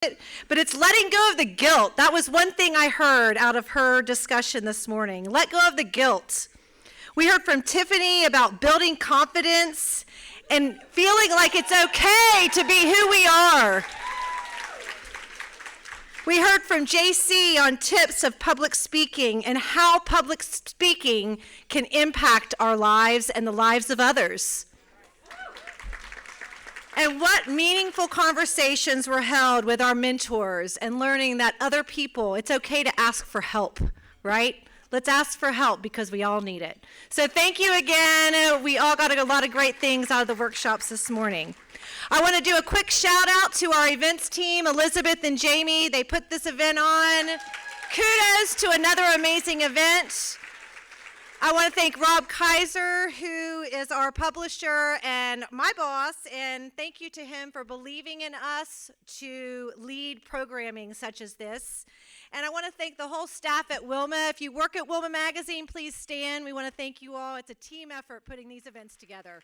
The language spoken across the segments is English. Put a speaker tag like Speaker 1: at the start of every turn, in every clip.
Speaker 1: but it's letting go of the guilt. That was one thing I heard out of her discussion this morning. Let go of the guilt. We heard from Tiffany about building confidence and feeling like it's okay to be who we are. We heard from JC on tips of public speaking and how public speaking can impact our lives and the lives of others. And what meaningful conversations were held with our mentors and learning that other people, it's okay to ask for help, right? Let's ask for help because we all need it. So thank you again. We all got a lot of great things out of the workshops this morning. I want to do a quick shout out to our events team, Elizabeth and Jamie. They put this event on. Kudos to another amazing event. I want to thank Rob Kaiser, who is our publisher and my boss, and thank you to him for believing in us to lead programming such as this. And I want to thank the whole staff at WILMA. If you work at WILMA Magazine, please stand. We want to thank you all. It's a team effort putting these events together.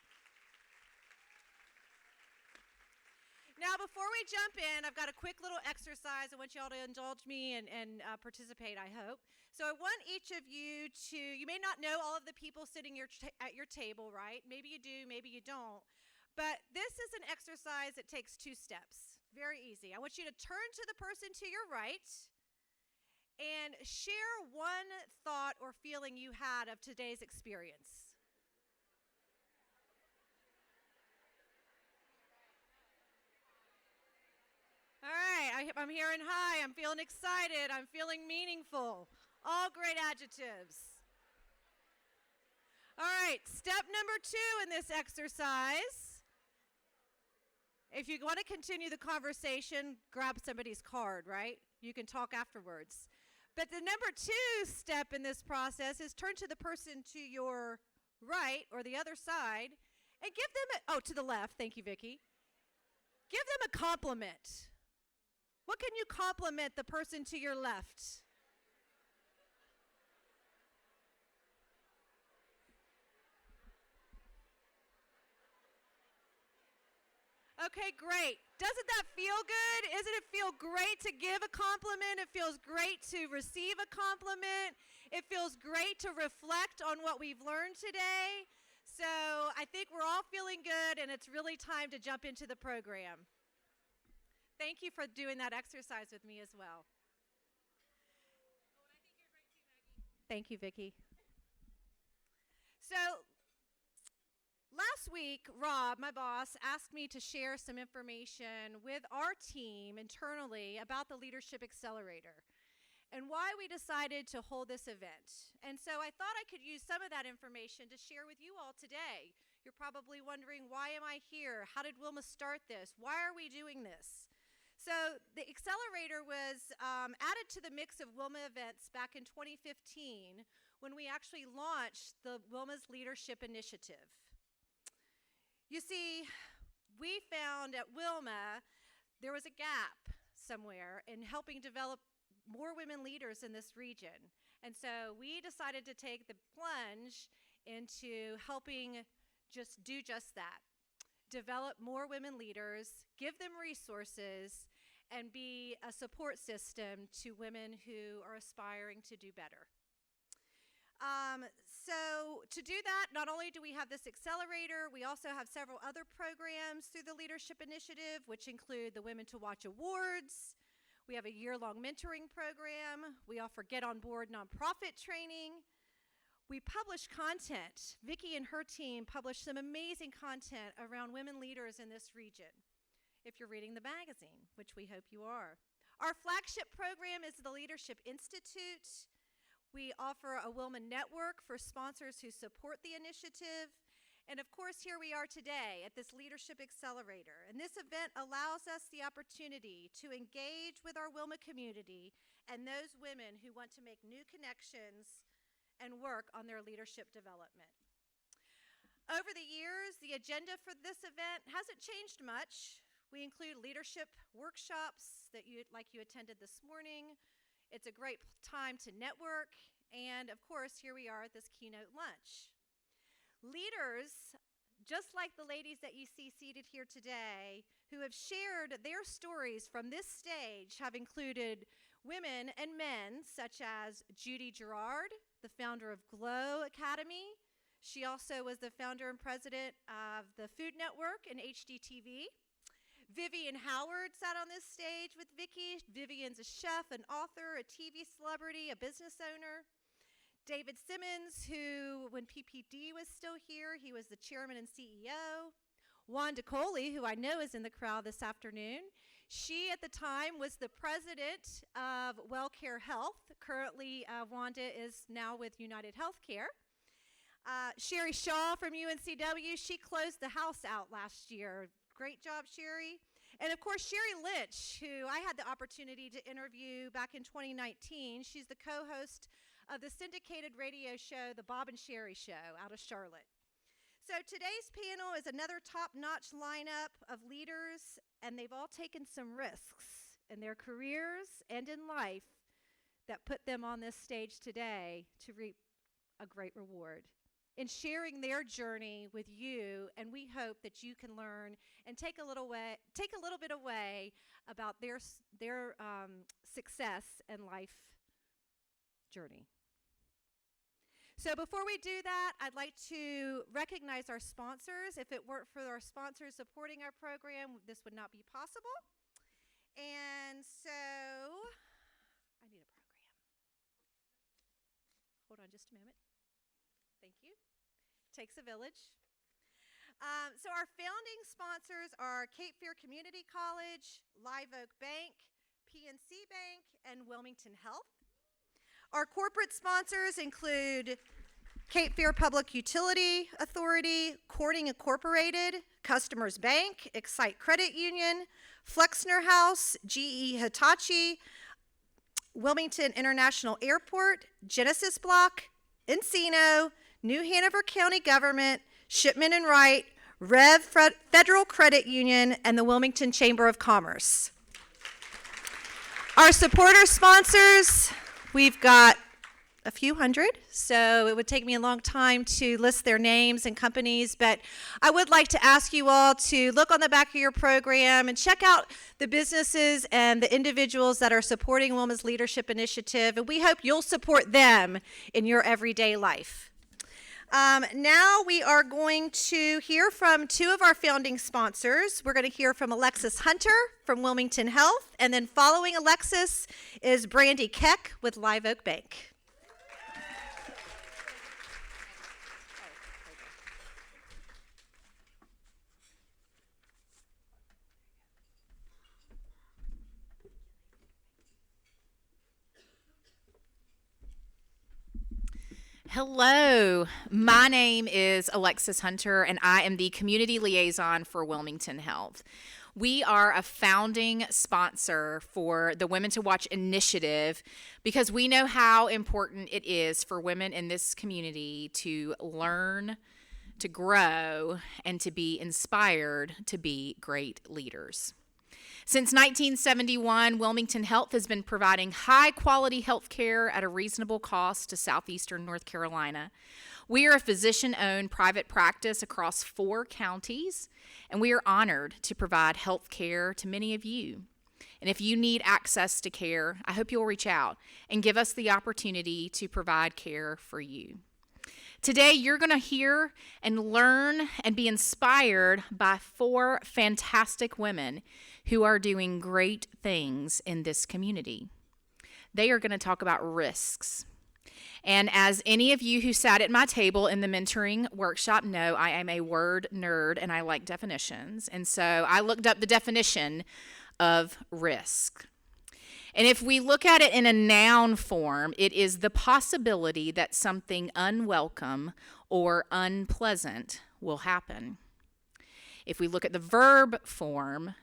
Speaker 1: Now, before we jump in, I've got a quick little exercise. I want you all to indulge me and participate, I hope. So I want each of you to, you may not know all of the people sitting at your table, right? Maybe you do, maybe you don't. But this is an exercise that takes 2 steps. Very easy. I want you to turn to the person to your right and share one thought or feeling you had of today's experience. All right, I'm hearing hi, I'm feeling excited, I'm feeling meaningful. All great adjectives. All right, step number 2 in this exercise. If you want to continue the conversation, grab somebody's card, right? You can talk afterwards. But the number 2 step in this process is turn to the person to your right or the other side and give them to the left, thank you, Vicki. Give them a compliment. What can you compliment the person to your left? Okay, great. Doesn't that feel good? Isn't it feel great to give a compliment? It feels great to receive a compliment. It feels great to reflect on what we've learned today. So I think we're all feeling good, and it's really time to jump into the program. Thank you for doing that exercise with me as well. Thank you, Vicki. So last week, Rob, my boss, asked me to share some information with our team internally about the Leadership Accelerator and why we decided to hold this event. And so I thought I could use some of that information to share with you all today. You're probably wondering, why am I here? How did WILMA start this? Why are we doing this? So the Accelerator was added to the mix of WILMA events back in 2015 when we actually launched the WILMA's Leadership Initiative. You see, we found at WILMA there was a gap somewhere in helping develop more women leaders in this region. And so we decided to take the plunge into helping do just that. Develop more women leaders, give them resources, and be a support system to women who are aspiring to do better. So to do that, not only do we have this accelerator, we also have several other programs through the Leadership Initiative, which include the Women to Watch Awards. We have a year-long mentoring program. We offer Get On Board nonprofit training. We publish content. Vicki and her team publish some amazing content around women leaders in this region, if you're reading the magazine, which we hope you are. Our flagship program is the Leadership Institute. We offer a WILMA network for sponsors who support the initiative. And of course, here we are today at this Leadership Accelerator. And this event allows us the opportunity to engage with our WILMA community and those women who want to make new connections and work on their leadership development. Over the years, the agenda for this event hasn't changed much. We include leadership workshops like you attended this morning. It's a great time to network. And of course, here we are at this keynote lunch. Leaders just like the ladies that you see seated here today, who have shared their stories from this stage, have included women and men such as Judy Gerard, the founder of Glow Academy. She also was the founder and president of the Food Network and HDTV. Vivian Howard sat on this stage with Vicki. Vivian's a chef, an author, a TV celebrity, a business owner. David Simmons, who, when PPD was still here, he was the chairman and CEO. Wanda Coley, who I know is in the crowd this afternoon. She, at the time, was the president of WellCare Health. Currently, Wanda is now with United Healthcare. Sherry Shaw from UNCW, she closed the house out last year. Great job, Sherry. And of course, Sherry Lynch, who I had the opportunity to interview back in 2019. She's the co-host of the syndicated radio show, The Bob and Sherry Show, out of Charlotte. So today's panel is another top-notch lineup of leaders, and they've all taken some risks in their careers and in life that put them on this stage today to reap a great reward in sharing their journey with you, and we hope that you can learn and take a little bit away about their success and life journey. So before we do that, I'd like to recognize our sponsors. If it weren't for our sponsors supporting our program, this would not be possible. And so, I need a program. Hold on just a moment. Thank you. Takes a village. So our founding sponsors are Cape Fear Community College, Live Oak Bank, PNC Bank, and Wilmington Health. Our corporate sponsors include Cape Fear Public Utility Authority, Corning Incorporated, Customers Bank, Excite Credit Union, Flexner House, GE Hitachi, Wilmington International Airport, Genesis Block, Encino, New Hanover County Government, Shipman and Wright, Rev Federal Credit Union, and the Wilmington Chamber of Commerce. Our supporter sponsors, we've got a few hundred, so it would take me a long time to list their names and companies, but I would like to ask you all to look on the back of your program and check out the businesses and the individuals that are supporting WILMA's Leadership Initiative, and we hope you'll support them in your everyday life. Now we are going to hear from two of our founding sponsors. We're going to hear from Alexis Hunter from Wilmington Health, and then following Alexis is Brandy Keck with Live Oak Bank.
Speaker 2: Hello, my name is Alexis Hunter, and I am the Community Liaison for Wilmington Health. We are a founding sponsor for the Women to Watch initiative because we know how important it is for women in this community to learn, to grow, and to be inspired to be great leaders. Since 1971, Wilmington Health has been providing high-quality health care at a reasonable cost to southeastern North Carolina. We are a physician-owned private practice across 4 counties, and we are honored to provide health care to many of you. And if you need access to care, I hope you'll reach out and give us the opportunity to provide care for you. Today, you're going to hear and learn and be inspired by 4 fantastic women who are doing great things in this community. They are going to talk about risks. And as any of you who sat at my table in the mentoring workshop know, I am a word nerd and I like definitions. And so I looked up the definition of risk. And if we look at it in a noun form, it is the possibility that something unwelcome or unpleasant will happen. If we look at the verb form,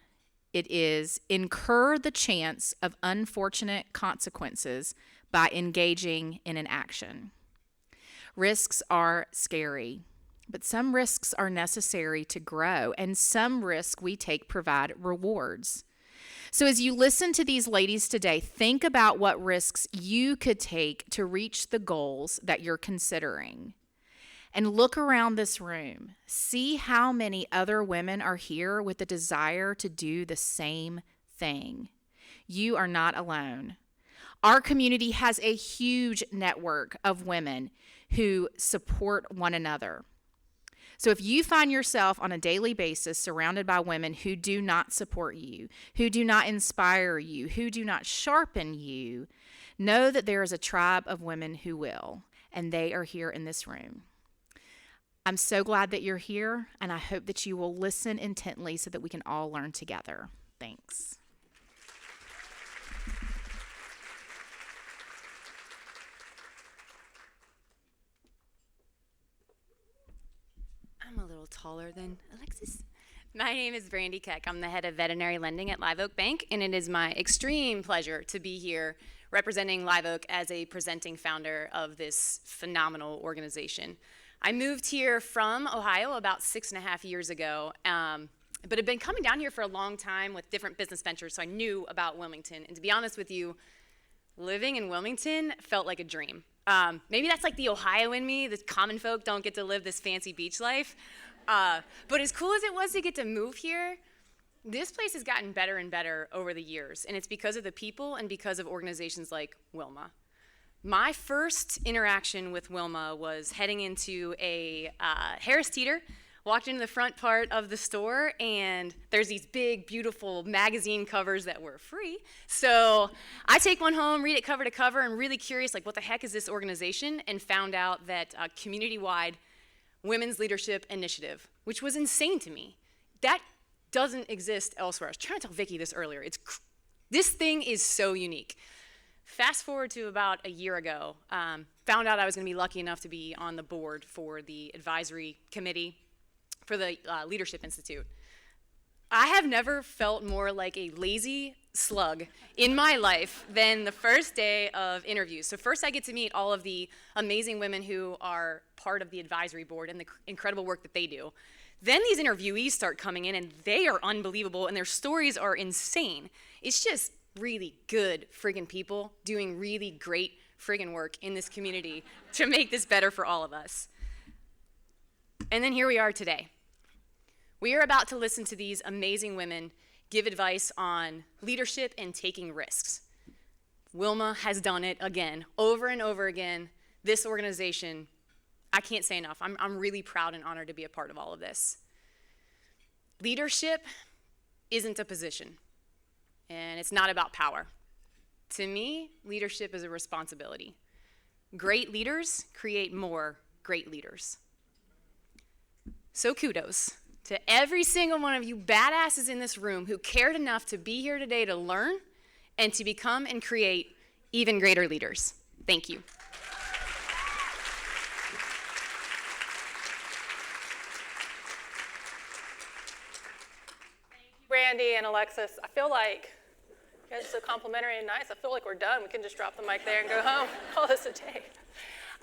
Speaker 2: it is incur the chance of unfortunate consequences by engaging in an action. Risks are scary, but some risks are necessary to grow, and some risks we take provide rewards. So as you listen to these ladies today, think about what risks you could take to reach the goals that you're considering. and look around this room. See how many other women are here with the desire to do the same thing. You are not alone. Our community has a huge network of women who support one another. So if you find yourself on a daily basis surrounded by women who do not support you, who do not inspire you, who do not sharpen you, know that there is a tribe of women who will, and they are here in this room. I'm so glad that you're here, and I hope that you will listen intently so that we can all learn together. Thanks.
Speaker 3: I'm a little taller than Alexis. My name is Brandy Keck. I'm the head of veterinary lending at Live Oak Bank, and it is my extreme pleasure to be here representing Live Oak as a presenting founder of this phenomenal organization. I moved here from Ohio about 6.5 years ago, but had been coming down here for a long time with different business ventures, so I knew about Wilmington. And to be honest with you, living in Wilmington felt like a dream. Maybe that's like the Ohio in me. The common folk don't get to live this fancy beach life. But as cool as it was to get to move here, this place has gotten better and better over the years. And it's because of the people and because of organizations like WILMA. My first interaction with WILMA was heading into a Harris Teeter. Walked into the front part of the store, and there's these big, beautiful magazine covers that were free. So I take one home, read it cover to cover, and really curious, like, what the heck is this organization? And found out that a community-wide women's leadership initiative, which was insane to me. That doesn't exist elsewhere. I was trying to tell Vicki this earlier. This thing is so unique. Fast forward to about a year ago, found out I was going to be lucky enough to be on the board for the advisory committee for the Leadership Institute. I have never felt more like a lazy slug in my life than the first day of interviews. So first I get to meet all of the amazing women who are part of the advisory board and the incredible work that they do. Then these interviewees start coming in, and they are unbelievable, and their stories are insane. It's just really good friggin' people doing really great friggin' work in this community to make this better for all of us. And then here we are today. We are about to listen to these amazing women give advice on leadership and taking risks. WILMA has done it again, over and over again. This organization, I can't say enough. I'm really proud and honored to be a part of all of this. Leadership isn't a position, and it's not about power. To me, leadership is a responsibility. Great leaders create more great leaders. So kudos to every single one of you badasses in this room who cared enough to be here today to learn and to become and create even greater leaders. Thank you.
Speaker 4: Brandy and Alexis, I feel like you guys are so complimentary and nice. I feel like we're done. We can just drop the mic there and go home. Call this a day.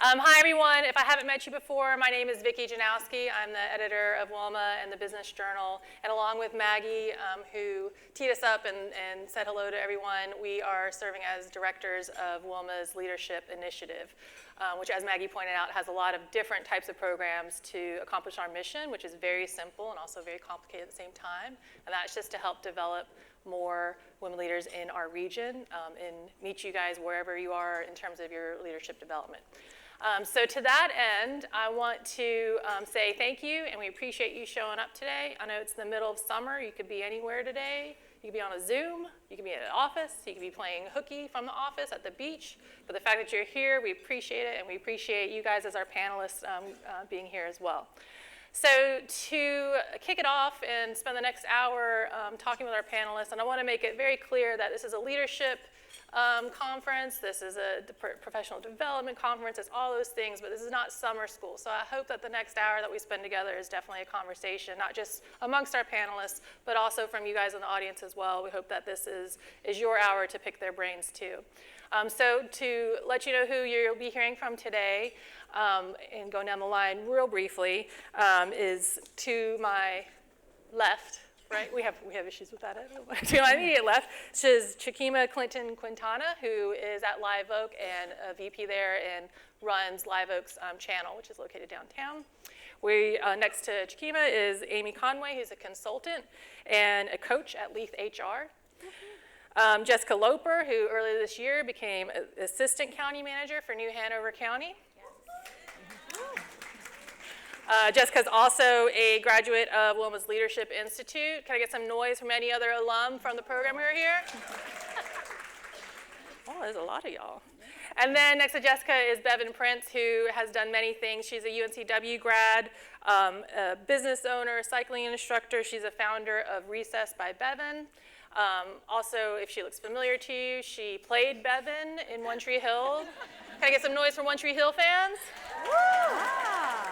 Speaker 4: Hi, everyone. If I haven't met you before, my name is Vicki Janowski. I'm the editor of WILMA and the Business Journal. And along with Maggie, who teed us up and said hello to everyone, we are serving as directors of WILMA's Leadership Initiative, which, as Maggie pointed out, has a lot of different types of programs to accomplish our mission, which is very simple and also very complicated at the same time. And that's just to help develop more women leaders in our region and meet you guys wherever you are in terms of your leadership development. So to that end, I want to say thank you, and we appreciate you showing up today. I know it's the middle of summer. You could be anywhere today. You could be on a Zoom. You could be at an office. You could be playing hooky from the office at the beach. But the fact that you're here, we appreciate it, and we appreciate you guys as our panelists being here as well. So to kick it off and spend the next hour talking with our panelists, and I want to make it very clear that this is a leadership conference, this is a professional development conference, it's all those things, but this is not summer school. So I hope that the next hour that we spend together is definitely a conversation, not just amongst our panelists, but also from you guys in the audience as well. We hope that this is your hour to pick their brains too. So to let you know who you'll be hearing from today, and going down the line real briefly, is to my left, right? We have issues with that. To my immediate left, is Chikima Clinton Quintana, who is at Live Oak and a VP there and runs Live Oak's channel, which is located downtown. Next to Chikima is Amy Conway, who's a consultant and a coach at Leith HR. Jessica Loper, who earlier this year became Assistant County Manager for New Hanover County. Jessica's also a graduate of WILMA's Leadership Institute. Can I get some noise from any other alum from the program who are here? Oh, there's a lot of y'all. And then next to Jessica is Bevan Prince, who has done many things. She's a UNCW grad, a business owner, cycling instructor. She's a founder of Recess by Bevan. Also, if she looks familiar to you, she played Bevan in One Tree Hill. Can I get some noise from One Tree Hill fans? Wow.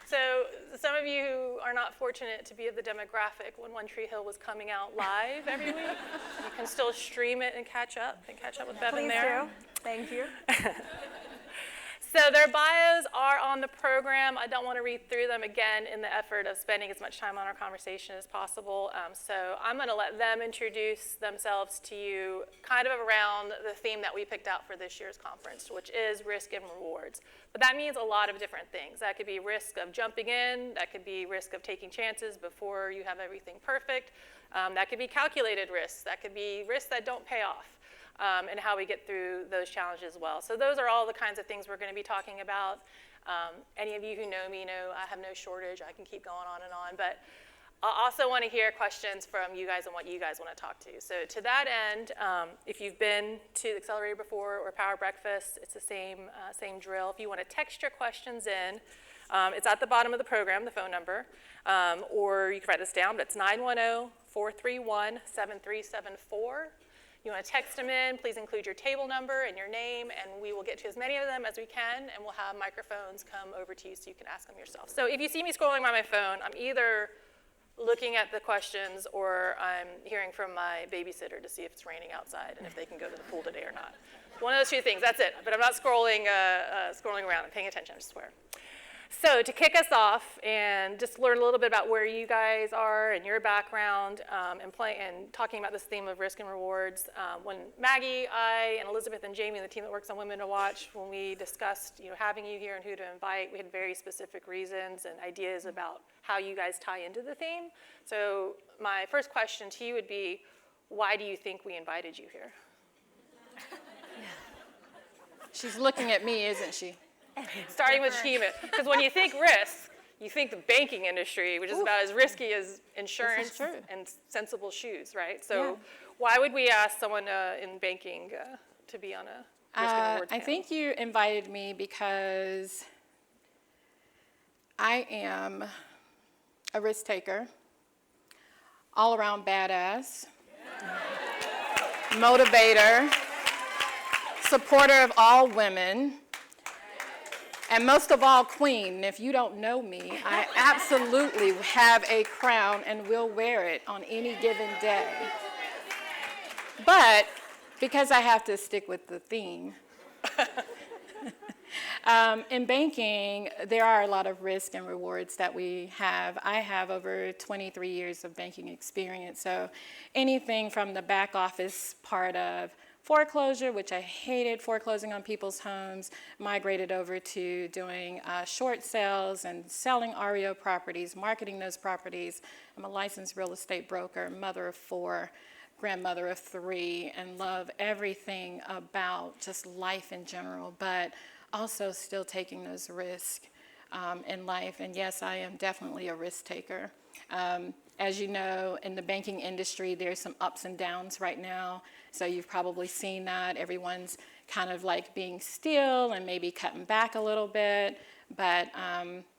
Speaker 4: So some of you who are not fortunate to be of the demographic when One Tree Hill was coming out live every week, you can still stream it and catch up with Bevan there.
Speaker 5: Please do. Thank you.
Speaker 4: So their bios are on the program. I don't want to read through them again in the effort of spending as much time on our conversation as possible. So I'm going to let them introduce themselves to you kind of around the theme that we picked out for this year's conference, which is risk and rewards. But that means a lot of different things. That could be risk of jumping in. That could be risk of taking chances before you have everything perfect. That could be calculated risks. That could be risks that don't pay off. And how we get through those challenges as well. So those are all the kinds of things we're going to be talking about. Any of you who know me know I have no shortage. I can keep going on and on. But I also want to hear questions from you guys and what you guys want to talk to. So to that end, if you've been to the Accelerator before or Power Breakfast, it's the same drill. If you want to text your questions in, it's at the bottom of the program, the phone number. Or you can write this down, but it's 910-431-7374. You want to text them in, please include your table number and your name, and we will get to as many of them as we can, and we'll have microphones come over to you so you can ask them yourself. So if you see me scrolling by my phone, I'm either looking at the questions or I'm hearing from my babysitter to see if it's raining outside and if they can go to the pool today or not. One of those two things, that's it. But I'm not scrolling around. I'm paying attention, I swear. So to kick us off and just learn a little bit about where you guys are and your background and talking about this theme of risk and rewards, when Maggie, I, and Elizabeth and Jamie, and the team that works on Women to Watch, when we discussed having you here and who to invite, we had very specific reasons and ideas about how you guys tie into the theme. So my first question to you would be, why do you think we invited you here?
Speaker 5: She's looking at me, isn't she?
Speaker 4: Starting with Chikima, because when you think risk, you think the banking industry, which is about as risky as insurance and sensible shoes, right? So why would we ask someone in banking to be on a risk and rewards
Speaker 5: I
Speaker 4: panel?
Speaker 5: think you invited me because I am a risk taker, all around badass, motivator, supporter of all women, and most of all, queen. If you don't know me, I absolutely have a crown and will wear it on any given day. But because I have to stick with the theme, in banking, there are a lot of risk and rewards that we have. I have over 23 years of banking experience, so anything from the back office part of foreclosure, which I hated, foreclosing on people's homes, migrated over to doing short sales and selling REO properties, marketing those properties. I'm a licensed real estate broker, mother of 4, grandmother of 3, and love everything about just life in general, but also still taking those risks in life. And yes, I am definitely a risk taker. As you know, in the banking industry, there's some ups and downs right now. So you've probably seen that. Everyone's kind of like being still and maybe cutting back a little bit. But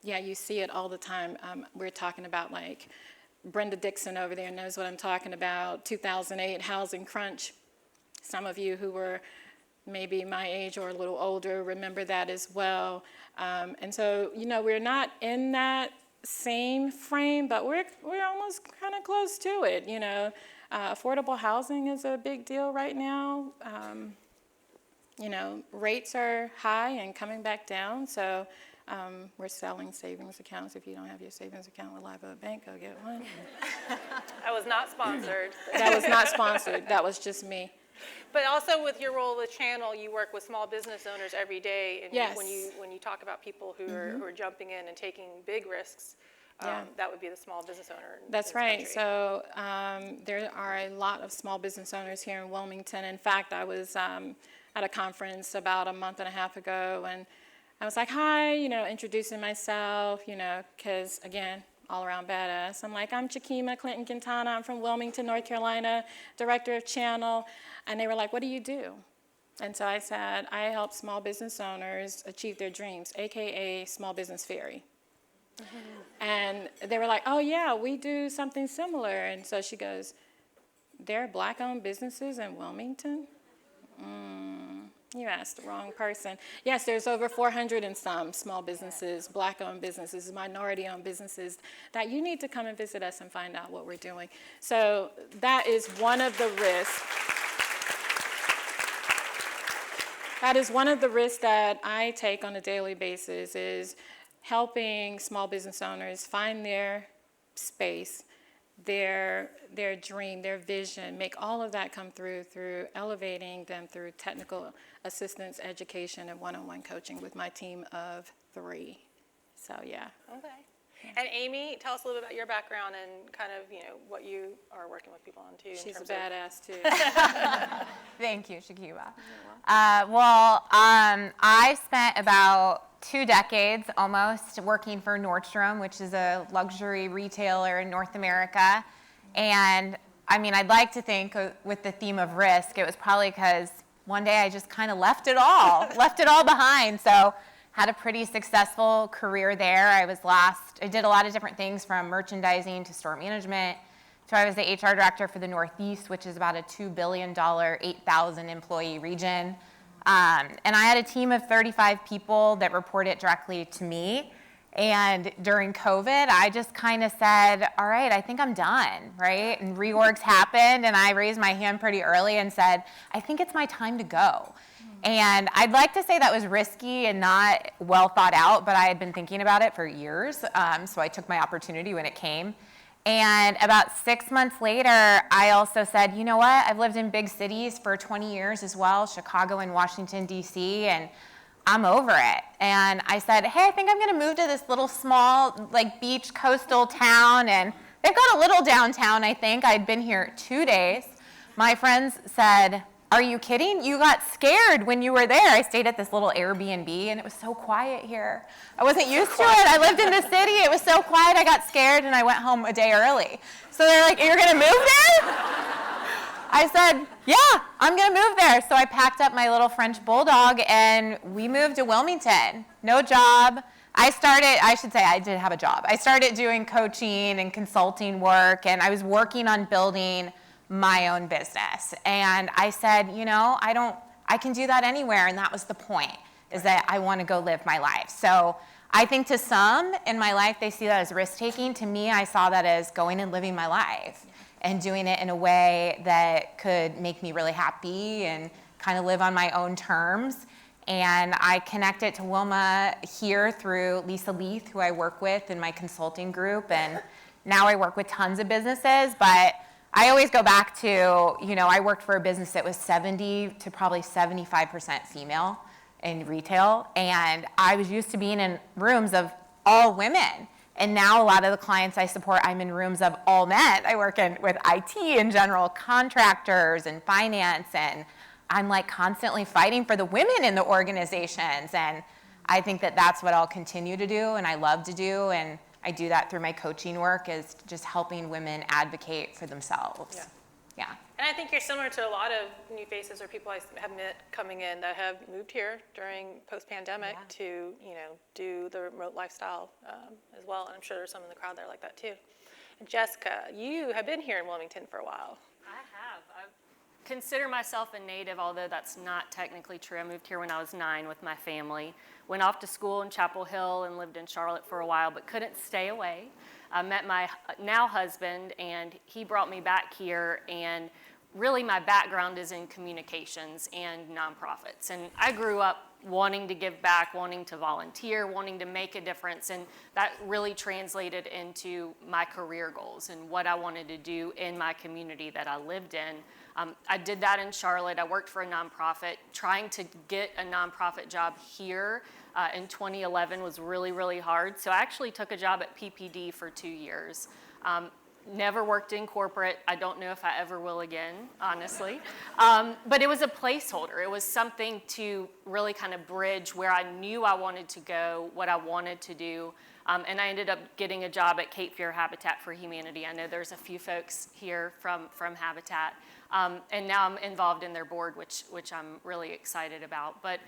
Speaker 5: yeah, you see it all the time. We're talking about like Brenda Dixon over there knows what I'm talking about. 2008 housing crunch. Some of you who were maybe my age or a little older remember that as well. And so, we're not in that same frame, but we're almost kind of close to it. Affordable housing is a big deal right now. Rates are high and coming back down, so We're selling savings accounts. If you don't have your savings account with Live Oak Bank, go get one.
Speaker 4: I was not sponsored.
Speaker 5: That was not sponsored. That was just me.
Speaker 4: But also with your role with Channel, you work with small business owners every day. And
Speaker 5: Yes.
Speaker 4: when you talk about people who are jumping in and taking big risks,
Speaker 5: Yeah.
Speaker 4: that would be the small business owner.
Speaker 5: That's
Speaker 4: in this
Speaker 5: right.
Speaker 4: country.
Speaker 5: So there are a lot of small business owners here in Wilmington. In fact, I was at a conference about a month and a half ago, and I was like, hi, introducing myself, because, again, all around badass. I'm like, I'm Chakima Clinton Quintana. I'm from Wilmington, North Carolina, director of Channel. And they were like, what do you do? And so I said, I help small business owners achieve their dreams, AKA Small Business Fairy. And they were like, oh, yeah, we do something similar. And so she goes, there are Black-owned businesses in Wilmington? You asked the wrong person. Yes, there's over 400 and some small businesses, Black-owned businesses, minority-owned businesses, that you need to come and visit us and find out what we're doing. So that is one of the risks. That is one of the risks that I take on a daily basis, is helping small business owners find their space, their dream, their vision, make all of that come through elevating them through technical assistance, education, and one-on-one coaching with my team of 3. So, yeah.
Speaker 4: Okay. And Amy, tell us a little bit about your background and kind of, what you are working with people on too.
Speaker 5: She's a badass too.
Speaker 6: Thank you, Shakiba. I spent about 2 decades almost working for Nordstrom, which is a luxury retailer in North America. And I'd like to think with the theme of risk, it was probably because one day I just kind of left it all behind. So had a pretty successful career there. I did a lot of different things from merchandising to store management. So I was the HR director for the Northeast, which is about a $2 billion, 8,000 employee region. And I had a team of 35 people that reported directly to me. And during COVID, I just kind of said, all right, I think I'm done, right? And reorgs happened, and I raised my hand pretty early and said, I think it's my time to go. And I'd like to say that was risky and not well thought out, but I had been thinking about it for years, so I took my opportunity when it came. And about 6 months later, I also said, you know what, I've lived in big cities for 20 years as well, Chicago and Washington, D.C., and I'm over it. And I said, hey, I think I'm gonna move to this little small, beach coastal town, and they've got a little downtown, I think. I'd been here 2 days. My friends said, are you kidding? You got scared when you were there. I stayed at this little Airbnb, and it was so quiet here. I wasn't used to it. I lived in the city. It was so quiet, I got scared, and I went home a day early. So they're like, you're going to move there? I said, yeah, I'm going to move there. So I packed up my little French bulldog, and we moved to Wilmington. No job. I did have a job. I started doing coaching and consulting work, and I was working on building my own business. And I said, I can do that anywhere. And that was the point, is that I want to go live my life. So I think to some in my life, they see that as risk-taking. To me, I saw that as going and living my life and doing it in a way that could make me really happy and kind of live on my own terms. And I connected to Wilma here through Lisa Leith, who I work with in my consulting group. And now I work with tons of businesses, but I always go back to, I worked for a business that was 70 to probably 75% female in retail, and I was used to being in rooms of all women. And now a lot of the clients I support, I'm in rooms of all men. I work with IT in general, contractors and finance, and I'm constantly fighting for the women in the organizations. And I think that that's what I'll continue to do, and I love to do, and I do that through my coaching work, is just helping women advocate for themselves. Yeah.
Speaker 4: And I think you're similar to a lot of new faces or people I have met coming in that have moved here during post-pandemic to, do the remote lifestyle as well. And I'm sure there's some in the crowd there like that too. And Jessica, you have been here in Wilmington for a while.
Speaker 7: I have. I consider myself a native, although that's not technically true. I moved here when I was 9 with my family. Went off to school in Chapel Hill and lived in Charlotte for a while, but couldn't stay away. I met my now husband, and he brought me back here, and really my background is in communications and nonprofits. And I grew up wanting to give back, wanting to volunteer, wanting to make a difference. And that really translated into my career goals and what I wanted to do in my community that I lived in. I did that in Charlotte. I worked for a nonprofit. Trying to get a nonprofit job here in 2011 was really, really hard. So I actually took a job at PPD for 2 years. Never worked in corporate. I don't know if I ever will again, honestly. But it was a placeholder. It was something to really kind of bridge where I knew I wanted to go, what I wanted to do. And I ended up getting a job at Cape Fear Habitat for Humanity. I know there's a few folks here from Habitat. And now I'm involved in their board, which I'm really excited about. But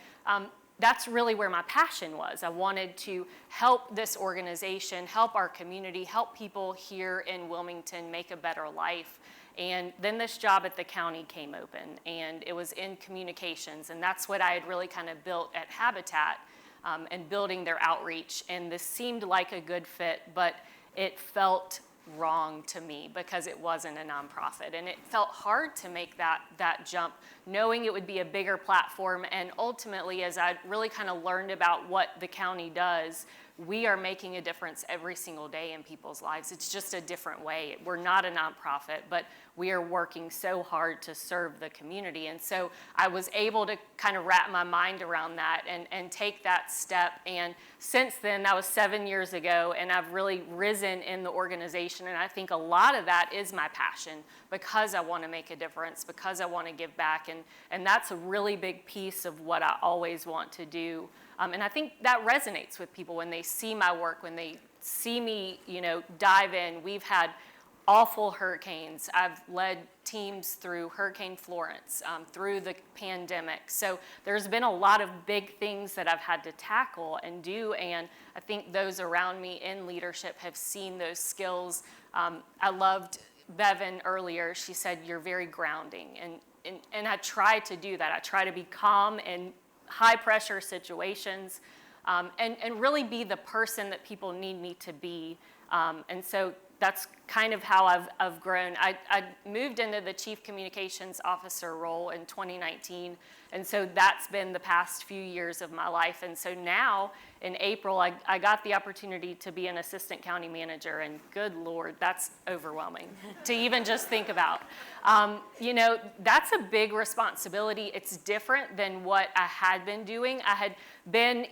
Speaker 7: that's really where my passion was. I wanted to help this organization, help our community, help people here in Wilmington make a better life. And then this job at the county came open, and it was in communications, and that's what I had really kind of built at Habitat, and building their outreach. And this seemed like a good fit, but it felt wrong to me because it wasn't a nonprofit, and it felt hard to make that jump, knowing it would be a bigger platform. And ultimately, as I really kind of learned about what the county does, we are making a difference every single day in people's lives. It's just a different way. We're not a nonprofit, but we are working so hard to serve the community. And so I was able to kind of wrap my mind around that and take that step. And since then, that was 7 years ago, and I've really risen in the organization. And I think a lot of that is my passion, because I want to make a difference, because I want to give back. And that's a really big piece of what I always want to do. And I think that resonates with people when they see my work, when they see me, dive in. We've had awful hurricanes. I've led teams through Hurricane Florence, through the pandemic. So there's been a lot of big things that I've had to tackle and do, and I think those around me in leadership have seen those skills. I loved Bevan earlier. She said, you're very grounding, and I try to do that. I try to be calm in high pressure situations, and really be the person that people need me to be. And so that's kind of how I've grown. I moved into the Chief Communications Officer role in 2019, and so that's been the past few years of my life. And so now, in April, I got the opportunity to be an Assistant County Manager, and good Lord, that's overwhelming to even just think about. That's a big responsibility. It's different than what I had been doing. I had been,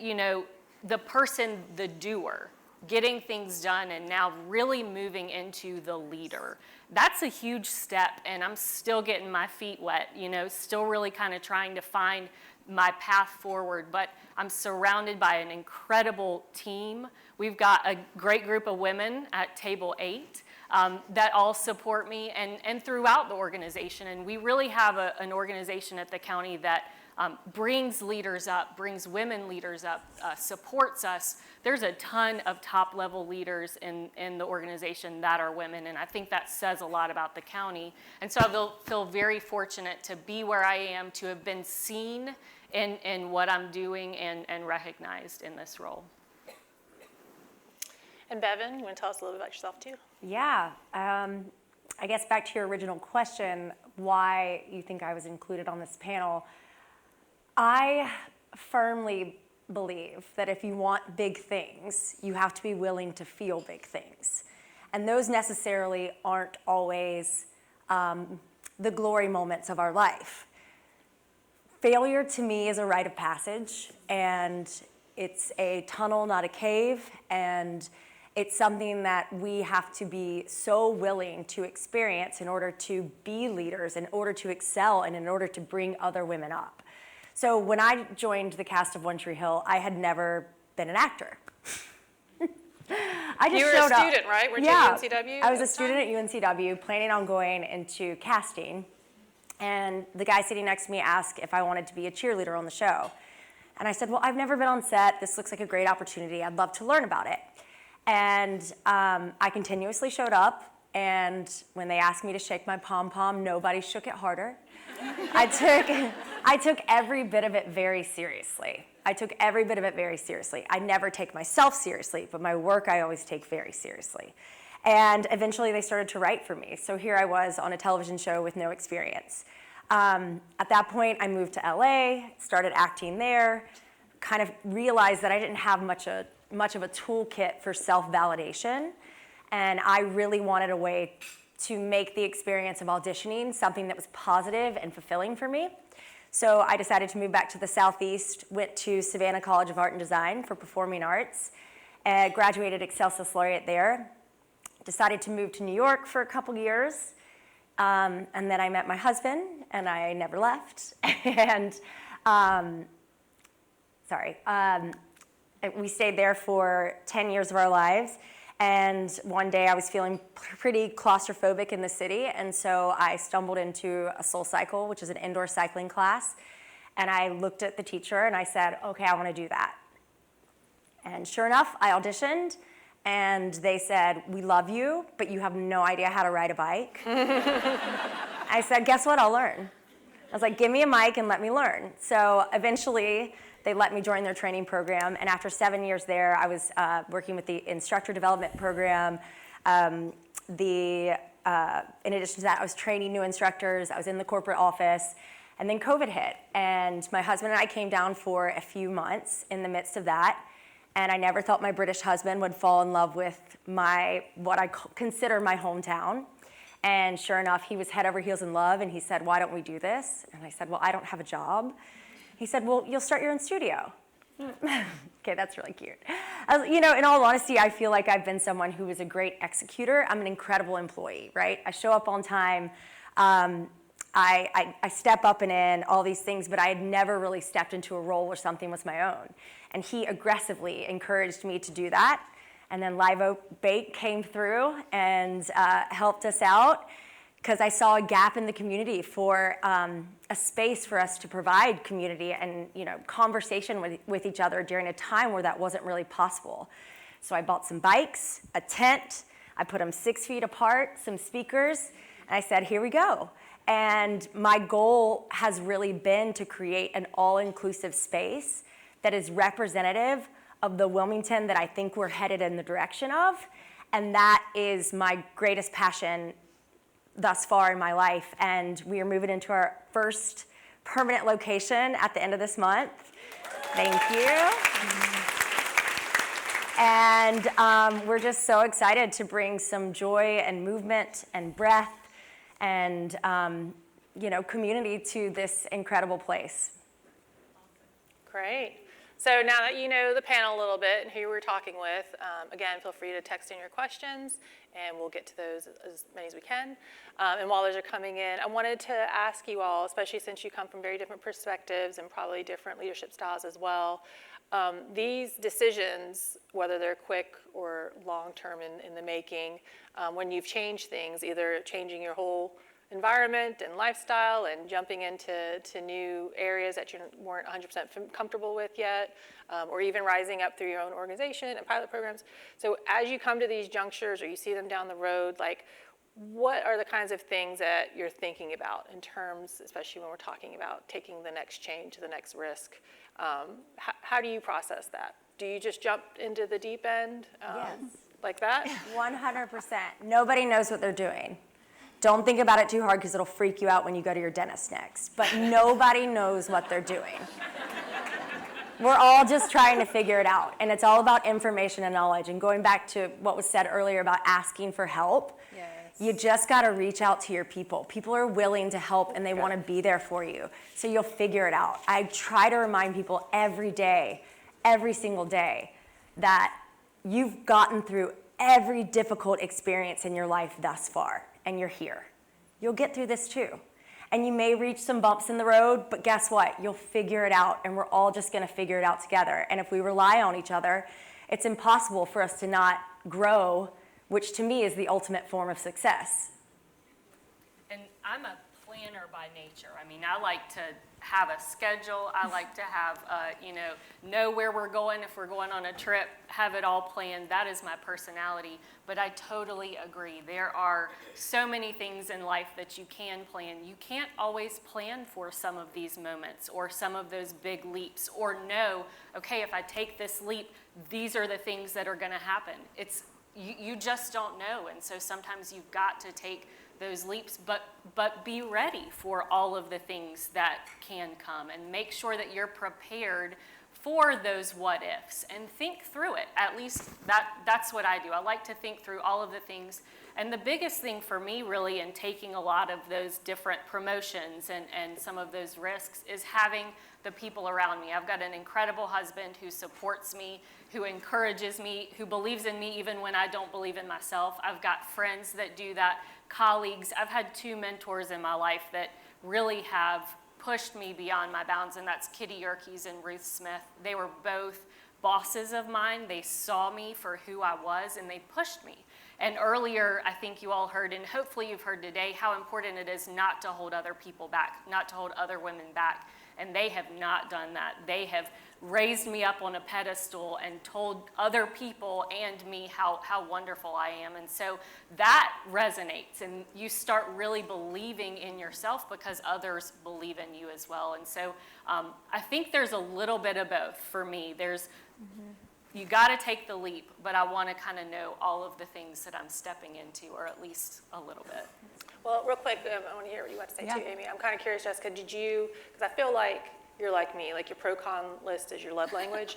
Speaker 7: the person, the doer, getting things done, and now really moving into the leader. That's a huge step, and I'm still getting my feet wet, still really kind of trying to find my path forward, but I'm surrounded by an incredible team. We've got a great group of women at Table 8 that all support me and throughout the organization, and we really have an organization at the county that brings leaders up, brings women leaders up, supports us. There's a ton of top-level leaders in the organization that are women, and I think that says a lot about the county. And so I feel very fortunate to be where I am, to have been seen in what I'm doing and recognized in this role.
Speaker 4: And Bevan, you want to tell us a little bit about yourself too?
Speaker 8: Yeah, I guess back to your original question, why you think I was included on this panel. I firmly believe that if you want big things, you have to be willing to feel big things. And those necessarily aren't always the glory moments of our life. Failure to me is a rite of passage, and it's a tunnel, not a cave, and it's something that we have to be so willing to experience in order to be leaders, in order to excel, and in order to bring other women up. So when I joined the cast of One Tree Hill, I had never been an actor. I just
Speaker 4: you were
Speaker 8: showed
Speaker 4: a student,
Speaker 8: up.
Speaker 4: right? Were you
Speaker 8: Yeah,
Speaker 4: at UNCW?
Speaker 8: I was a student at UNCW, planning on going into casting, and the guy sitting next to me asked if I wanted to be a cheerleader on the show. And I said, well, I've never been on set. This looks like a great opportunity. I'd love to learn about it. And I continuously showed up, and when they asked me to shake my pom-pom, nobody shook it harder. I took every bit of it very seriously. I never take myself seriously, but my work I always take very seriously. And eventually they started to write for me. So here I was on a television show with no experience. At that point, I moved to LA, started acting there, kind of realized that I didn't have much of a toolkit for self-validation. And I really wanted a way to make the experience of auditioning something that was positive and fulfilling for me. So I decided to move back to the Southeast, went to Savannah College of Art and Design for Performing Arts, graduated Excelsis Laureate there, decided to move to New York for a couple years, and then I met my husband, and I never left. And we stayed there for 10 years of our lives. And one day I was feeling pretty claustrophobic in the city, and so I stumbled into a Soul Cycle, which is an indoor cycling class. And I looked at the teacher and I said, okay, I want to do that. And sure enough, I auditioned, and they said, we love you, but you have no idea how to ride a bike. I said, guess what, I'll learn. I was like, give me a mic and let me learn. So eventually, they let me join their training program, and after 7 years there, I was working with the instructor development program. In addition to that, I was training new instructors. I was in the corporate office, and then COVID hit, and my husband and I came down for a few months in the midst of that, and I never thought my British husband would fall in love with what I consider my hometown. And sure enough, he was head over heels in love, and he said, why don't we do this? And I said, well, I don't have a job. He said, well, you'll start your own studio. Okay, that's really cute. In all honesty, I feel like I've been someone who is a great executor. I'm an incredible employee, right? I show up on time. I step up and in, all these things, but I had never really stepped into a role where something was my own. And he aggressively encouraged me to do that. And then Live Oak Bake came through and helped us out, because I saw a gap in the community for a space for us to provide community and conversation with each other during a time where that wasn't really possible. So I bought some bikes, a tent, I put them 6 feet apart, some speakers, and I said, here we go. And my goal has really been to create an all-inclusive space that is representative of the Wilmington that I think we're headed in the direction of, and that is my greatest passion thus far in my life. And we are moving into our first permanent location at the end of this month. Thank you. And we're just so excited to bring some joy and movement and breath and community to this incredible place.
Speaker 4: Great. So now that you know the panel a little bit and who we're talking with, again, feel free to text in your questions, and we'll get to those as many as we can. And while those are coming in, I wanted to ask you all, especially since you come from very different perspectives and probably different leadership styles as well, these decisions, whether they're quick or long-term in the making, when you've changed things, either changing your whole environment and lifestyle and jumping into new areas that you weren't 100% comfortable with yet, or even rising up through your own organization and pilot programs. So as you come to these junctures or you see them down the road, like, what are the kinds of things that you're thinking about in terms, especially when we're talking about taking the next change to the next risk? How do you process that? Do you just jump into the deep end like that?
Speaker 8: 100%. Nobody knows what they're doing. Don't think about it too hard, because it'll freak you out when you go to your dentist next. But nobody knows what they're doing. We're all just trying to figure it out. And it's all about information and knowledge. And going back to what was said earlier about asking for help, you just got to reach out to your people. People are willing to help, and they want to be there for you. So you'll figure it out. I try to remind people every day, every single day, that you've gotten through every difficult experience in your life thus far. And you're here. You'll get through this too. And you may reach some bumps in the road, but guess what? You'll figure it out, and we're all just gonna figure it out together. And if we rely on each other, it's impossible for us to not grow, which to me is the ultimate form of success.
Speaker 7: And I'm a planner by nature. I mean, I like to have a schedule. I like to have, know where we're going. If we're going on a trip, have it all planned. That is my personality. But I totally agree. There are so many things in life that you can plan. You can't always plan for some of these moments or some of those big leaps, or know, okay, if I take this leap, these are the things that are going to happen. It's you just don't know. And so sometimes you've got to take those leaps, but be ready for all of the things that can come, and make sure that you're prepared for those what ifs and think through it. At least that's what I do. I like to think through all of the things. And the biggest thing for me really in taking a lot of those different promotions and some of those risks is having the people around me. I've got an incredible husband who supports me, who encourages me, who believes in me even when I don't believe in myself. I've got friends that do that, colleagues. I've had 2 mentors in my life that really have pushed me beyond my bounds, and that's Kitty Yerkes and Ruth Smith. They were both bosses of mine. They saw me for who I was, and they pushed me. And earlier, I think you all heard, and hopefully you've heard today, how important it is not to hold other people back, not to hold other women back. And they have not done that. They have raised me up on a pedestal and told other people and me how wonderful I am. And so that resonates, and you start really believing in yourself because others believe in you as well. And so I think there's a little bit of both for me. There's you got to take the leap, but I want to kind of know all of the things that I'm stepping into, or at least a little bit.
Speaker 4: Well, real quick, I want to hear what you have to say too, Amy. I'm kind of curious, Jessica, because I feel like you're like me, like your pro-con list is your love language.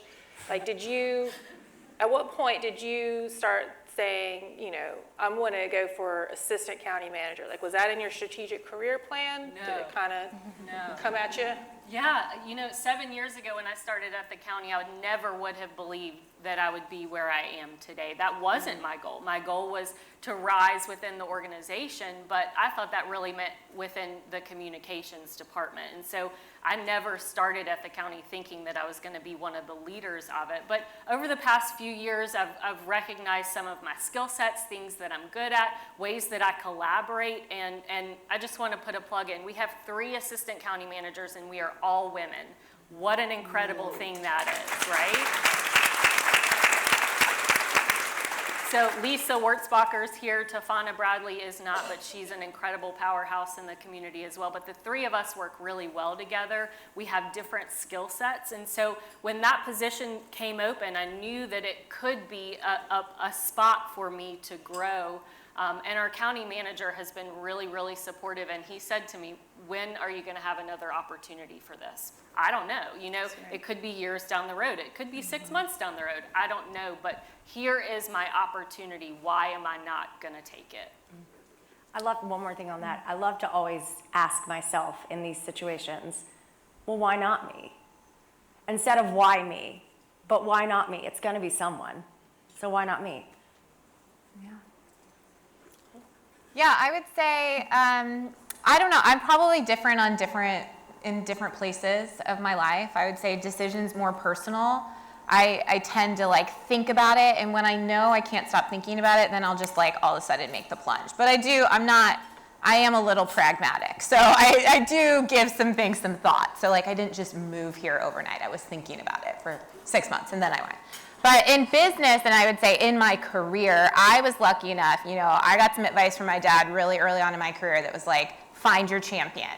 Speaker 4: Like, at what point did you start saying, I'm going to go for assistant county manager? Like, was that in your strategic career plan?
Speaker 7: No.
Speaker 4: Did it kind of come at you?
Speaker 7: Yeah, 7 years ago when I started at the county, I never would have believed that I would be where I am today. That wasn't my goal. My goal was to rise within the organization, but I thought that really meant within the communications department. And so I never started at the county thinking that I was going to be one of the leaders of it. But over the past few years, I've recognized some of my skill sets, things that I'm good at, ways that I collaborate, and I just want to put a plug in. We have 3 assistant county managers, and we are all women. What an incredible thing that is, right? So Lisa Wurzbacher's here. Tafana Bradley is not, but she's an incredible powerhouse in the community as well. But the 3 of us work really well together. We have different skill sets. And so when that position came open, I knew that it could be a spot for me to grow. And our county manager has been really, really supportive. And he said to me, when are you going to have another opportunity for this? I don't know. It could be years down the road. It could be 6 months down the road. I don't know. But here is my opportunity. Why am I not going to take it?
Speaker 8: I love one more thing on that. I love to always ask myself in these situations, well, why not me? Instead of why me, but why not me? It's going to be someone. So why not me?
Speaker 6: Yeah, I would say, I don't know, I'm probably different in different places of my life. I would say decisions more personal. I tend to think about it, and when I know I can't stop thinking about it, then I'll just all of a sudden make the plunge. But I am a little pragmatic. So I do give some things some thought. So I didn't just move here overnight. I was thinking about it for 6 months, and then I went. But in business, and I would say in my career, I was lucky enough, I got some advice from my dad really early on in my career that was find your champion,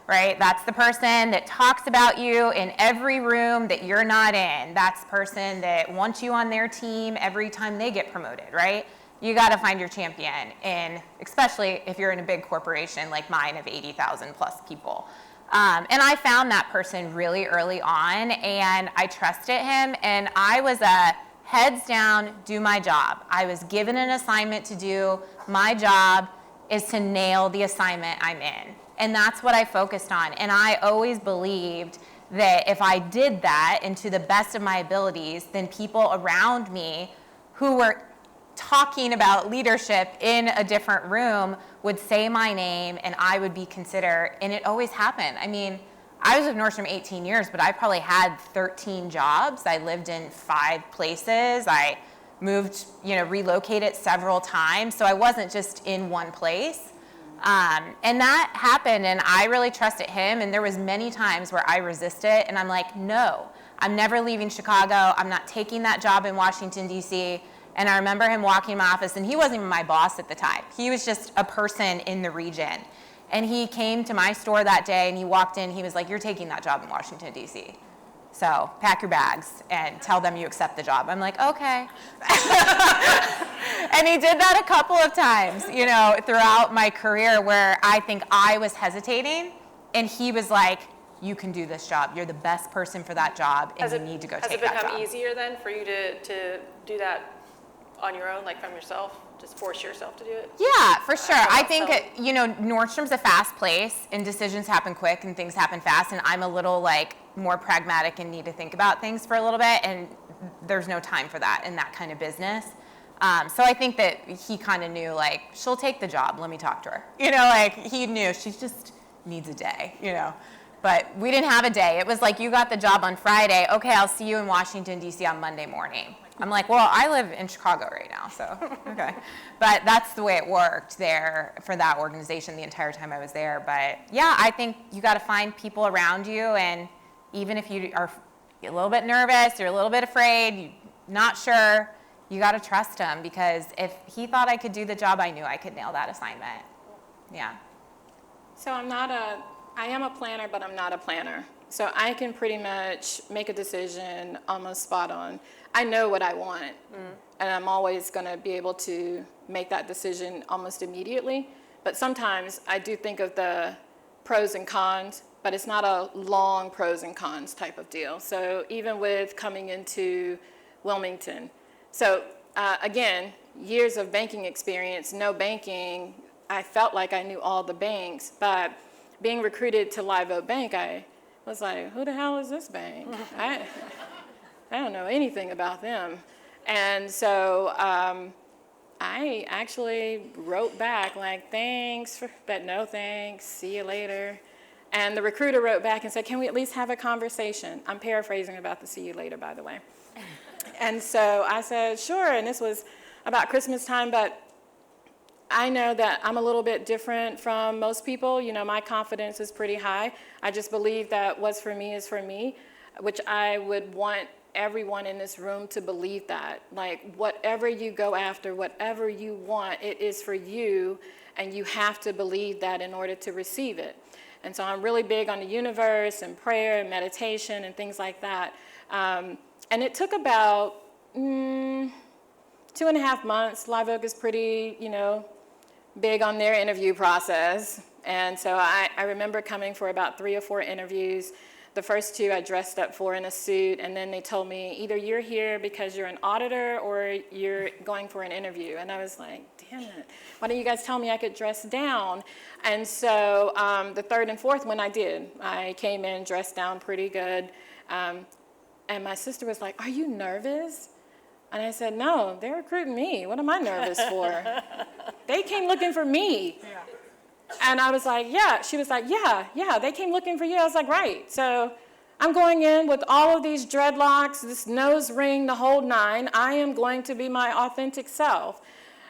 Speaker 6: right? That's the person that talks about you in every room that you're not in. That's the person that wants you on their team every time they get promoted, right? You got to find your champion, and especially if you're in a big corporation like mine of 80,000 plus people. And I found that person really early on, and I trusted him, and I was a heads down, do my job. I was given an assignment to do. My job is to nail the assignment I'm in, and that's what I focused on. And I always believed that if I did that and to the best of my abilities, then people around me who were talking about leadership in a different room would say my name and I would be considered, and it always happened. I mean, I was with Nordstrom 18 years, but I probably had 13 jobs. I lived in 5 places. I moved, relocated several times. So I wasn't just in one place. And that happened, and I really trusted him. And there was many times where I resisted, and I'm like, no, I'm never leaving Chicago. I'm not taking that job in Washington, D.C. And I remember him walking in my office, and he wasn't even my boss at the time. He was just a person in the region. And he came to my store that day, and he walked in. He was like, you're taking that job in Washington, D.C. So pack your bags and tell them you accept the job. I'm like, okay. And he did that a couple of times, you know, throughout my career where I think I was hesitating and he was like, you can do this job. You're the best person for that job and you need to go take that job.
Speaker 4: Has it become easier then for you to do that on your own, like from yourself? Just force yourself to do it?
Speaker 6: Yeah, for sure. I think, you know, Nordstrom's a fast place and decisions happen quick and things happen fast, and I'm a little like more pragmatic and need to think about things for a little bit, and there's no time for that in that kind of business. So I think that he kind of knew, like, she'll take the job, let me talk to her. You know, like, he knew she just needs a day, you know. But we didn't have a day. It was like, you got the job on Friday. Okay, I'll see you in Washington, D.C. on Monday morning. I'm like, well, I live in Chicago right now, so, okay. But that's the way it worked there for that organization the entire time I was there. But, yeah, I think you got to find people around you, and even if you are a little bit nervous, you're a little bit afraid, you're not sure, you got to trust him, because if he thought I could do the job, I knew I could nail that assignment. Yeah.
Speaker 5: So I am a planner, but I'm not a planner. So I can pretty much make a decision almost spot on. I know what I want, and I'm always going to be able to make that decision almost immediately. But sometimes I do think of the pros and cons, but it's not a long pros and cons type of deal. So even with coming into Wilmington, so again, years of banking experience, no banking, I felt like I knew all the banks, but being recruited to Live Oak Bank, I was like, who the hell is this bank? I don't know anything about them. And so I actually wrote back like, thanks, but no thanks, see you later. And the recruiter wrote back and said, can we at least have a conversation? I'm paraphrasing about the see you later, by the way. And so I said, sure, and this was about Christmas time, but I know that I'm a little bit different from most people. You know, my confidence is pretty high. I just believe that what's for me is for me, which I would want everyone in this room to believe that. Like, whatever you go after, whatever you want, it is for you, and you have to believe that in order to receive it. And so I'm really big on the universe and prayer and meditation and things like that. And it took about 2.5 months. Live Oak is pretty, you know, big on their interview process. And so I remember coming for about 3 or 4 interviews. The first 2 I dressed up for in a suit, and then they told me, either you're here because you're an auditor or you're going for an interview. And I was like, damn it, why don't you guys tell me I could dress down? And so the 3rd and 4th one I did. I came in dressed down pretty good. And my sister was like, are you nervous? And I said, no, they're recruiting me. What am I nervous for? They came looking for me. Yeah. And I was like, yeah. She was like, yeah, they came looking for you. I was like, right. So I'm going in with all of these dreadlocks, this nose ring, the whole 9. I am going to be my authentic self.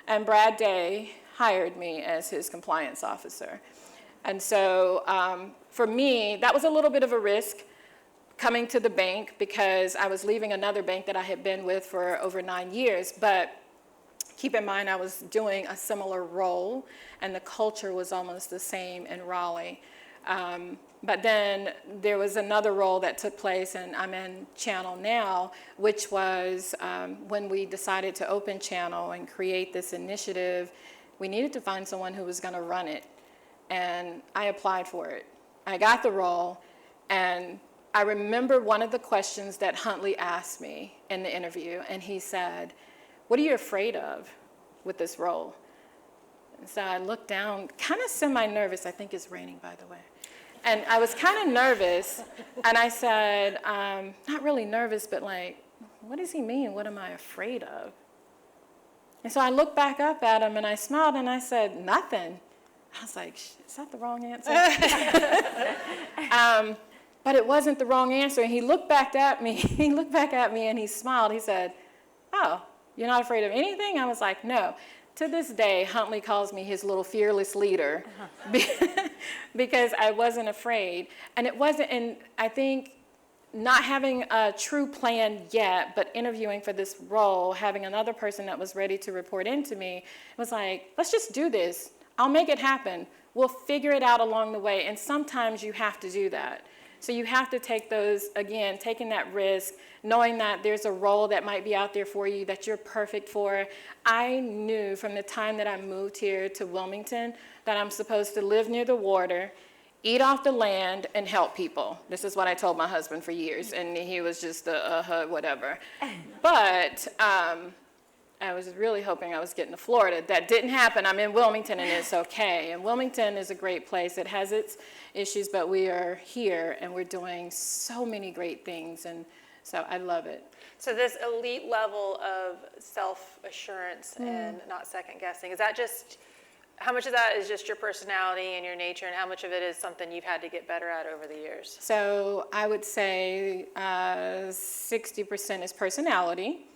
Speaker 5: And Brad Day hired me as his compliance officer. And so for me, that was a little bit of a risk coming to the bank, because I was leaving another bank that I had been with for over 9 years. But keep in mind, I was doing a similar role, and the culture was almost the same in Raleigh. But then there was another role that took place, and I'm in Channel now, which was when we decided to open Channel and create this initiative, we needed to find someone who was going to run it. And I applied for it. I got the role, and I remember one of the questions that Huntley asked me in the interview, and he said, what are you afraid of with this role? And so I looked down, kind of semi-nervous. I think it's raining, by the way. And I was kind of nervous, and I said, not really nervous, but like, what does he mean? What am I afraid of? And so I looked back up at him, and I smiled, and I said, nothing. I was like, is that the wrong answer? But it wasn't the wrong answer. And he looked back at me. He looked back at me and he smiled. He said, oh, you're not afraid of anything? I was like, no. To this day, Huntley calls me his little fearless leader because I wasn't afraid. And it wasn't, and I think not having a true plan yet, but interviewing for this role, having another person that was ready to report into me, was like, let's just do this. I'll make it happen. We'll figure it out along the way. And sometimes you have to do that. So you have to take those, again, taking that risk, knowing that there's a role that might be out there for you that you're perfect for. I knew from the time that I moved here to Wilmington that I'm supposed to live near the water, eat off the land, and help people. This is what I told my husband for years, and he was just whatever. But I was really hoping I was getting to Florida. That didn't happen. I'm in Wilmington, and it's okay. And Wilmington is a great place. It has its issues, but we are here, and we're doing so many great things, and so I love it.
Speaker 4: So this elite level of self-assurance and not second guessing, is that just, how much of that is just your personality and your nature, and how much of it is something you've had to get better at over the years?
Speaker 5: So I would say 60% is personality,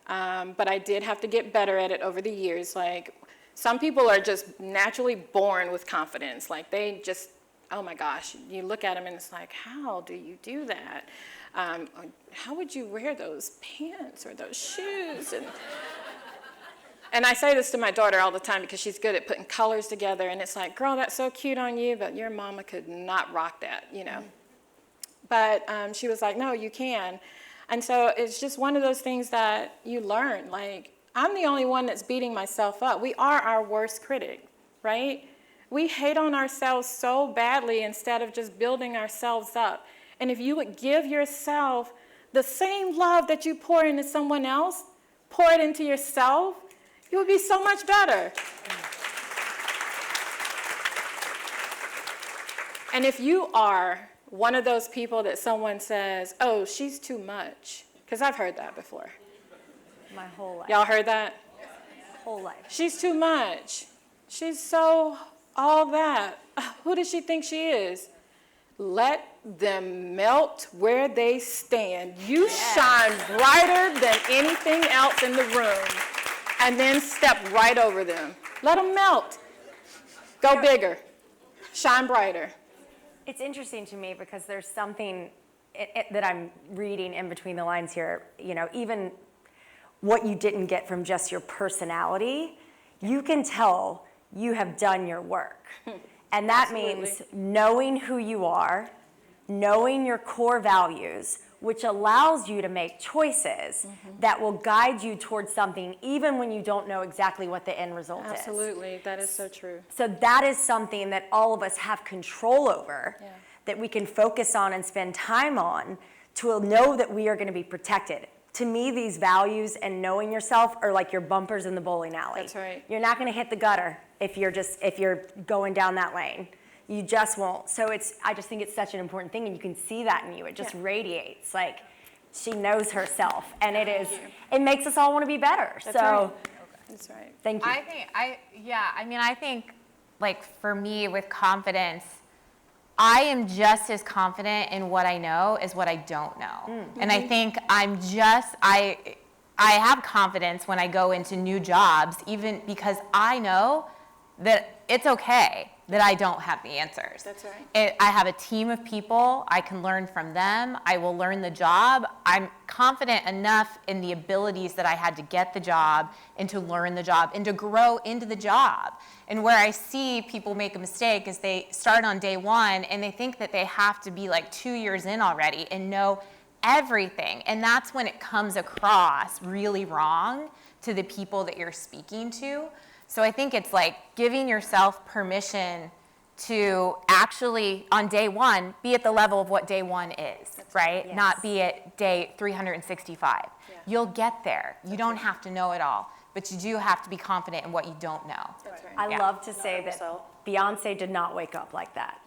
Speaker 5: but I did have to get better at it over the years. Like, some people are just naturally born with confidence. Like, they just, oh my gosh, you look at them and it's like, how do you do that? How would you wear those pants or those shoes? And I say this to my daughter all the time because she's good at putting colors together, and it's like, girl, that's so cute on you, but your mama could not rock that, you know. But she was like, no, you can. And so it's just one of those things that you learn. Like, I'm the only one that's beating myself up. We are our worst critic, right? We hate on ourselves so badly instead of just building ourselves up. And if you would give yourself the same love that you pour into someone else, pour it into yourself, you would be so much better. And if you are one of those people that someone says, oh, she's too much, because I've heard that before.
Speaker 8: My whole life.
Speaker 5: Y'all heard that?
Speaker 8: Whole life.
Speaker 5: She's too much. She's so all that. Who does she think she is? Let them melt where they stand. You shine brighter than anything else in the room, and then step right over them. Let them melt. Go bigger. Shine brighter.
Speaker 8: It's interesting to me because there's something that I'm reading in between the lines here. You know, even what you didn't get from just your personality, you can tell you have done your work. And that means knowing who you are, knowing your core values, which allows you to make choices that will guide you towards something even when you don't know exactly what the end result is.
Speaker 5: Absolutely, that is so true.
Speaker 8: So that is something that all of us have control over, that we can focus on and spend time on to know that we are going to be protected. To me, these values and knowing yourself are like your bumpers in the bowling alley.
Speaker 5: That's right.
Speaker 8: You're not going to hit the gutter if you're going down that lane. You just won't. So I just think it's such an important thing, and you can see that in you. It just radiates. Like, she knows herself, and it makes us all want to be better.
Speaker 5: That's
Speaker 8: so
Speaker 5: right. That's right.
Speaker 8: Thank you.
Speaker 6: I think like for me with confidence, I am just as confident in what I know as what I don't know. And I think I have confidence when I go into new jobs, even because I know that it's okay that I don't have the answers.
Speaker 5: That's right.
Speaker 6: I have a team of people. I can learn from them. I will learn the job. I'm confident enough in the abilities that I had to get the job and to learn the job and to grow into the job. And where I see people make a mistake is they start on day one and they think that they have to be like 2 years in already and know everything. And that's when it comes across really wrong to the people that you're speaking to. So I think it's like giving yourself permission to actually, on day one, be at the level of what day one is, right?
Speaker 8: Yes.
Speaker 6: Not be at day 365.
Speaker 5: Yeah.
Speaker 6: You'll get there. You don't have to know it all, but you do have to be confident in what you don't know.
Speaker 5: That's right.
Speaker 8: I
Speaker 6: Yeah.
Speaker 8: love to say that Beyonce did not wake up like that.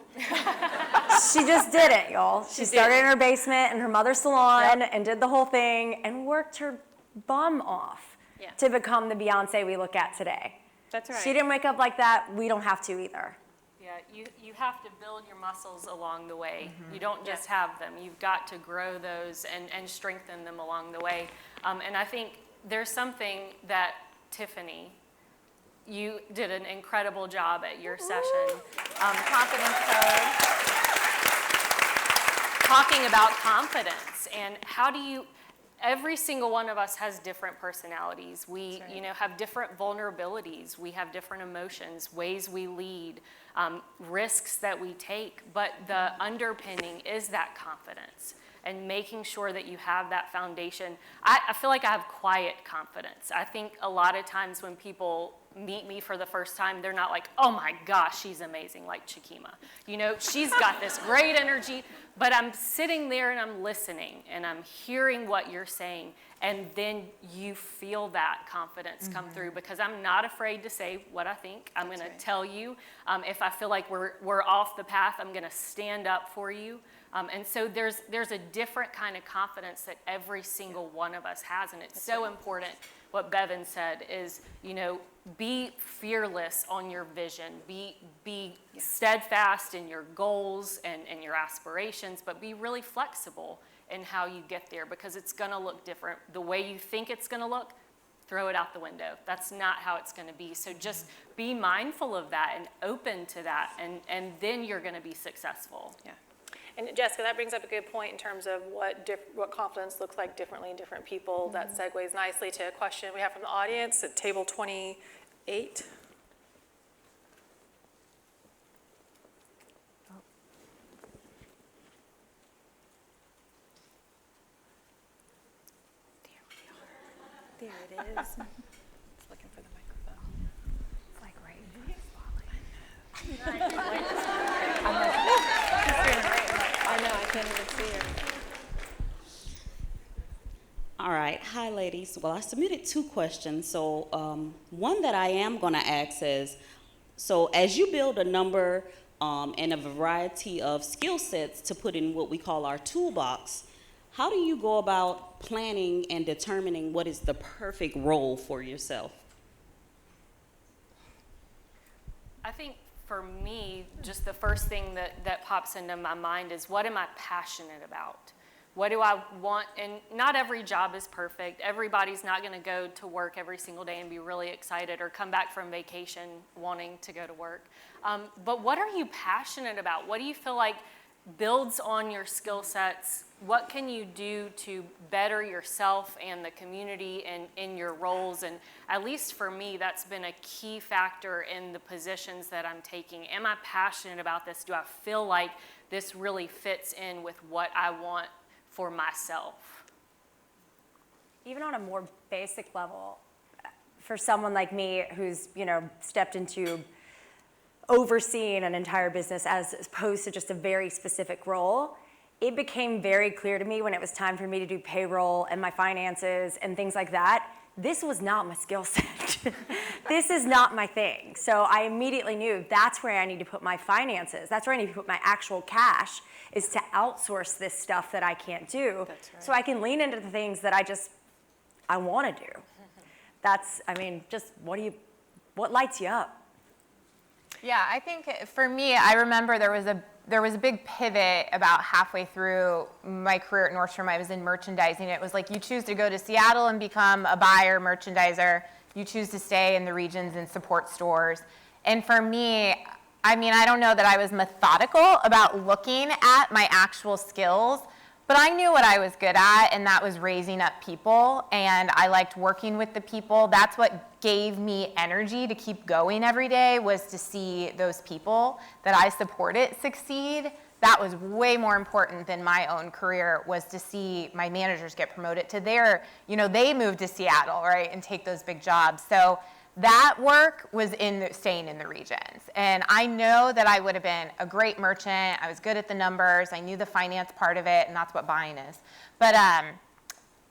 Speaker 8: She just did it, y'all. She started in her basement in her mother's salon and did the whole thing and worked her bum off to become the Beyonce we look at today.
Speaker 5: That's right.
Speaker 8: She didn't wake up like that. We don't have to either.
Speaker 7: Yeah, you have to build your muscles along the way. You don't just have them. You've got to grow those and strengthen them along the way. And I think there's something that, Tiffany, you did an incredible job at your session. Confidence code. Talking about confidence and how do you, every single one of us has different personalities. We, you know, have different vulnerabilities. We have different emotions, ways we lead, risks that we take. But the underpinning is that confidence and making sure that you have that foundation. I feel like I have quiet confidence. I think a lot of times when people meet me for the first time, they're not like, oh my gosh, she's amazing, like Chikima. You know, she's got this great energy, but I'm sitting there and I'm listening and I'm hearing what you're saying, and then you feel that confidence come through, because I'm not afraid to say what I think. I'm gonna tell you. If I feel like we're off the path, I'm gonna stand up for you. And so there's a different kind of confidence that every single one of us has, and it's so important. What Bevan said is, you know, be fearless on your vision, be steadfast in your goals and your aspirations, but be really flexible in how you get there, because it's gonna look different. The way you think it's gonna look, throw it out the window. That's not how it's gonna be. So just be mindful of that and open to that, and then you're gonna be successful.
Speaker 4: Yeah. And Jessica, that brings up a good point in terms of what confidence looks like differently in different people. That segues nicely to a question we have from the audience at table 28. There it is. It's looking for the microphone.
Speaker 8: It's like right
Speaker 5: I know, I can't even see her.
Speaker 9: All right, hi ladies. Well, I submitted 2 questions. So one that I am gonna ask is, so as you build a number and a variety of skill sets to put in what we call our toolbox, how do you go about planning and determining what is the perfect role for yourself?
Speaker 7: I think for me, just the first thing that pops into my mind is, what am I passionate about? What do I want? And not every job is perfect. Everybody's not going to go to work every single day and be really excited, or come back from vacation wanting to go to work. But what are you passionate about? What do you feel like builds on your skill sets? What can you do to better yourself and the community and in your roles? And at least for me, that's been a key factor in the positions that I'm taking. Am I passionate about this? Do I feel like this really fits in with what I want for myself?
Speaker 8: even on a more basic level, for someone like me who's, you know, stepped into overseeing an entire business as opposed to just a very specific role, it became very clear to me when it was time for me to do payroll and my finances and things like that, this was not my skill set. This is not my thing. So I immediately knew that's where I need to put my finances. That's where I need to put my actual cash, is to outsource this stuff that I can't do.
Speaker 4: That's right.
Speaker 8: So I can lean into the things that I want to do. That's, I mean, just what lights you up?
Speaker 6: Yeah, I think for me, I remember there was a big pivot about halfway through my career at Nordstrom. I was in merchandising. It was like, you choose to go to Seattle and become a buyer, merchandiser. You choose to stay in the regions and support stores. And for me, I mean, I don't know that I was methodical about looking at my actual skills, but I knew what I was good at, and that was raising up people, and I liked working with the people. That's what gave me energy to keep going every day, was to see those people that I supported succeed. That was way more important than my own career, was to see my managers get promoted to their, you know, they moved to Seattle, right, and take those big jobs. So that work was staying in the regions. And I know that I would have been a great merchant. I was good at the numbers. I knew the finance part of it, and that's what buying is. But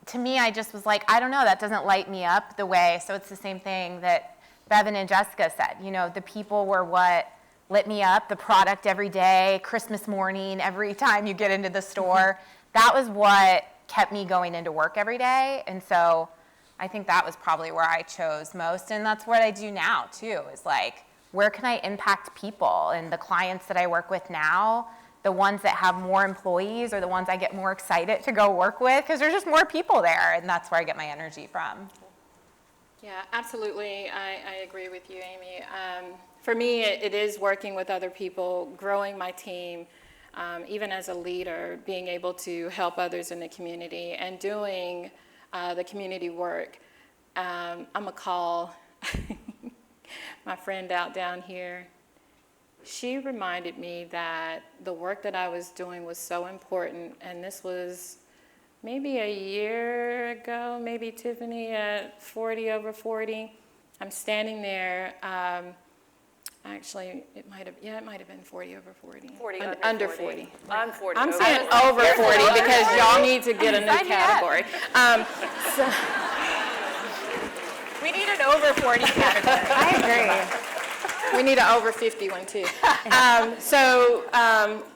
Speaker 6: to me, I just was like, I don't know, that doesn't light me up the way. So it's the same thing that Bevan and Jessica said. You know, the people were what lit me up, the product every day, Christmas morning, every time you get into the store. That was what kept me going into work every day. And so I think that was probably where I chose most, and that's what I do now too, is like, where can I impact people? And the clients that I work with now, the ones that have more employees, are the ones I get more excited to go work with, because there's just more people there, and that's where I get my energy from.
Speaker 5: Yeah, absolutely. I agree with you, Amy. For me, it is working with other people, growing my team, even as a leader, being able to help others in the community and doing the community work. I'm gonna call my friend out down here. She reminded me that the work that I was doing was so important, and this was maybe a year ago, maybe Tiffany at 40 over 40. I'm standing there, actually, it might have been 40 over 40.
Speaker 4: 40
Speaker 5: Under 40.
Speaker 4: I'm 40.
Speaker 5: I'm saying over 40 because y'all need to get a new category.
Speaker 6: We need an over 40 category.
Speaker 8: I agree.
Speaker 5: We need an over 50 one too.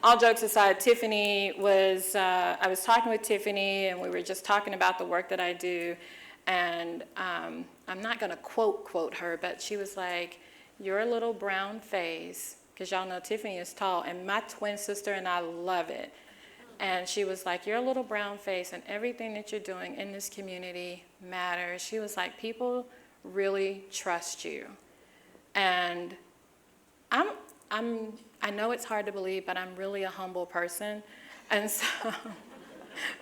Speaker 5: All jokes aside, Tiffany was, I was talking with Tiffany and we were just talking about the work that I do. And I'm not gonna quote her, but she was like, your little brown face, because y'all know Tiffany is tall, and my twin sister and I love it. And she was like, your little brown face and everything that you're doing in this community matters. She was like, people really trust you. And I know it's hard to believe, but I'm really a humble person. And so,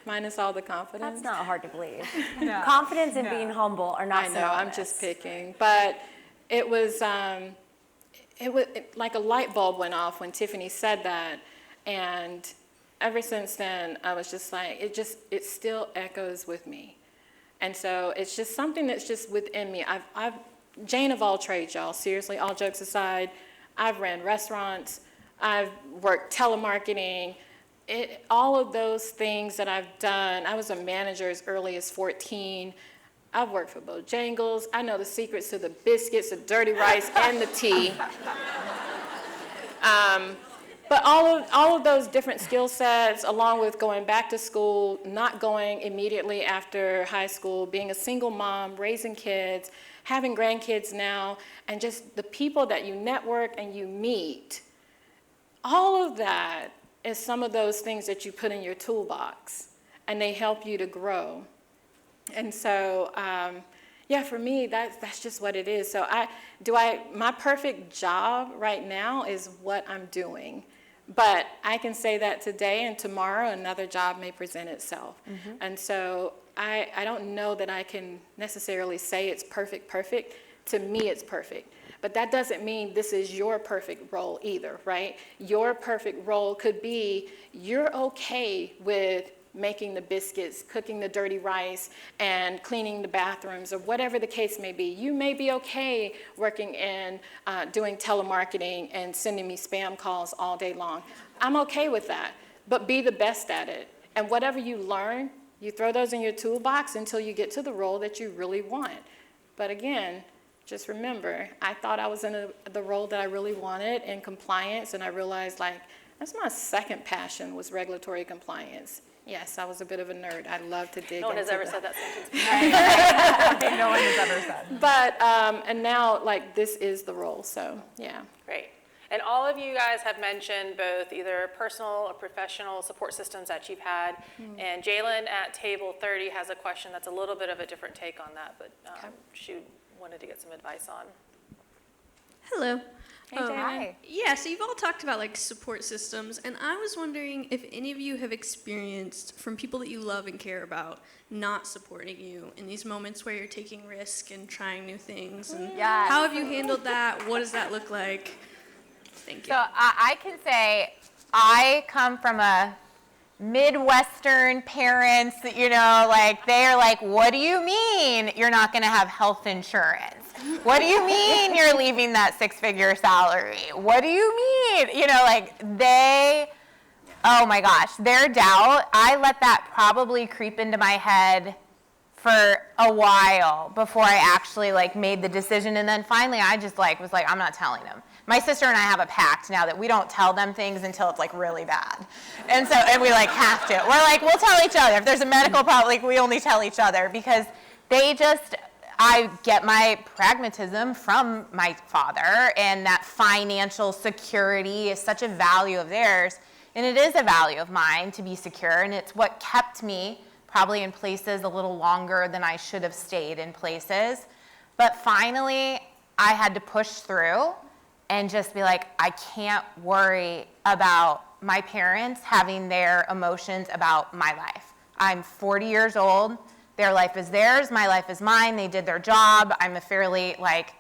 Speaker 5: minus all the confidence.
Speaker 8: That's not hard to believe. No. Confidence and being humble are not
Speaker 5: I know,
Speaker 8: synonymous.
Speaker 5: I'm just picking. But it was like a light bulb went off when Tiffany said that. And ever since then, I was just like, it still echoes with me. And so it's just something that's just within me. I've Jane of all trades, y'all. Seriously, all jokes aside, I've ran restaurants, I've worked telemarketing, all of those things that I've done. I was a manager as early as 14. I've worked for Bojangles. I know the secrets to the biscuits, the dirty rice, and the tea. But all of those different skill sets, along with going back to school, not going immediately after high school, being a single mom, raising kids, having grandkids now, and just the people that you network and you meet, all of that is some of those things that you put in your toolbox, and they help you to grow. And so, yeah, for me, that's just what it is. So my perfect job right now is what I'm doing. But I can say that today and tomorrow another job may present itself. Mm-hmm. And so I don't know that I can necessarily say it's perfect. To me, it's perfect. But that doesn't mean this is your perfect role either, right? Your perfect role could be you're okay with making the biscuits, cooking the dirty rice, and cleaning the bathrooms, or whatever the case may be. You may be okay working in doing telemarketing and sending me spam calls all day long. I'm okay with that, but be the best at it. And whatever you learn, you throw those in your toolbox until you get to the role that you really want. But again, just remember, I thought I was in the role that I really wanted in compliance, and I realized that's my second passion was regulatory compliance. Yes, I was a bit of a nerd. I love to dig into
Speaker 4: No one has ever said that sentence.
Speaker 6: I think no one has ever said.
Speaker 5: But, and now, this is the role, so, yeah.
Speaker 4: Great. And all of you guys have mentioned both either personal or professional support systems that you've had. And Jalen at table 30 has a question that's a little bit of a different take on that, but she wanted to get some advice on.
Speaker 10: Hello.
Speaker 6: Hi.
Speaker 10: Yeah, so you've all talked about support systems, and I was wondering if any of you have experienced from people that you love and care about not supporting you in these moments where you're taking risk and trying new things. And
Speaker 6: Yes.
Speaker 10: how have you handled that? What does that look like? Thank you.
Speaker 6: So I can say I come from a Midwestern parents, they're like, what do you mean you're not going to have health insurance? What do you mean you're leaving that six-figure salary? What do you mean? Oh my gosh, their doubt, I let that probably creep into my head for a while before I actually made the decision. And then finally I just was like, I'm not telling them. My sister and I have a pact now that we don't tell them things until it's really bad. And we have to. We're we'll tell each other. If there's a medical problem, we only tell each other because I get my pragmatism from my father, and that financial security is such a value of theirs. And it is a value of mine to be secure, and it's what kept me probably in places a little longer than I should have stayed in places. But finally, I had to push through and just be like, I can't worry about my parents having their emotions about my life. I'm 40 years old. Their life is theirs, my life is mine. They did their job. I'm a fairly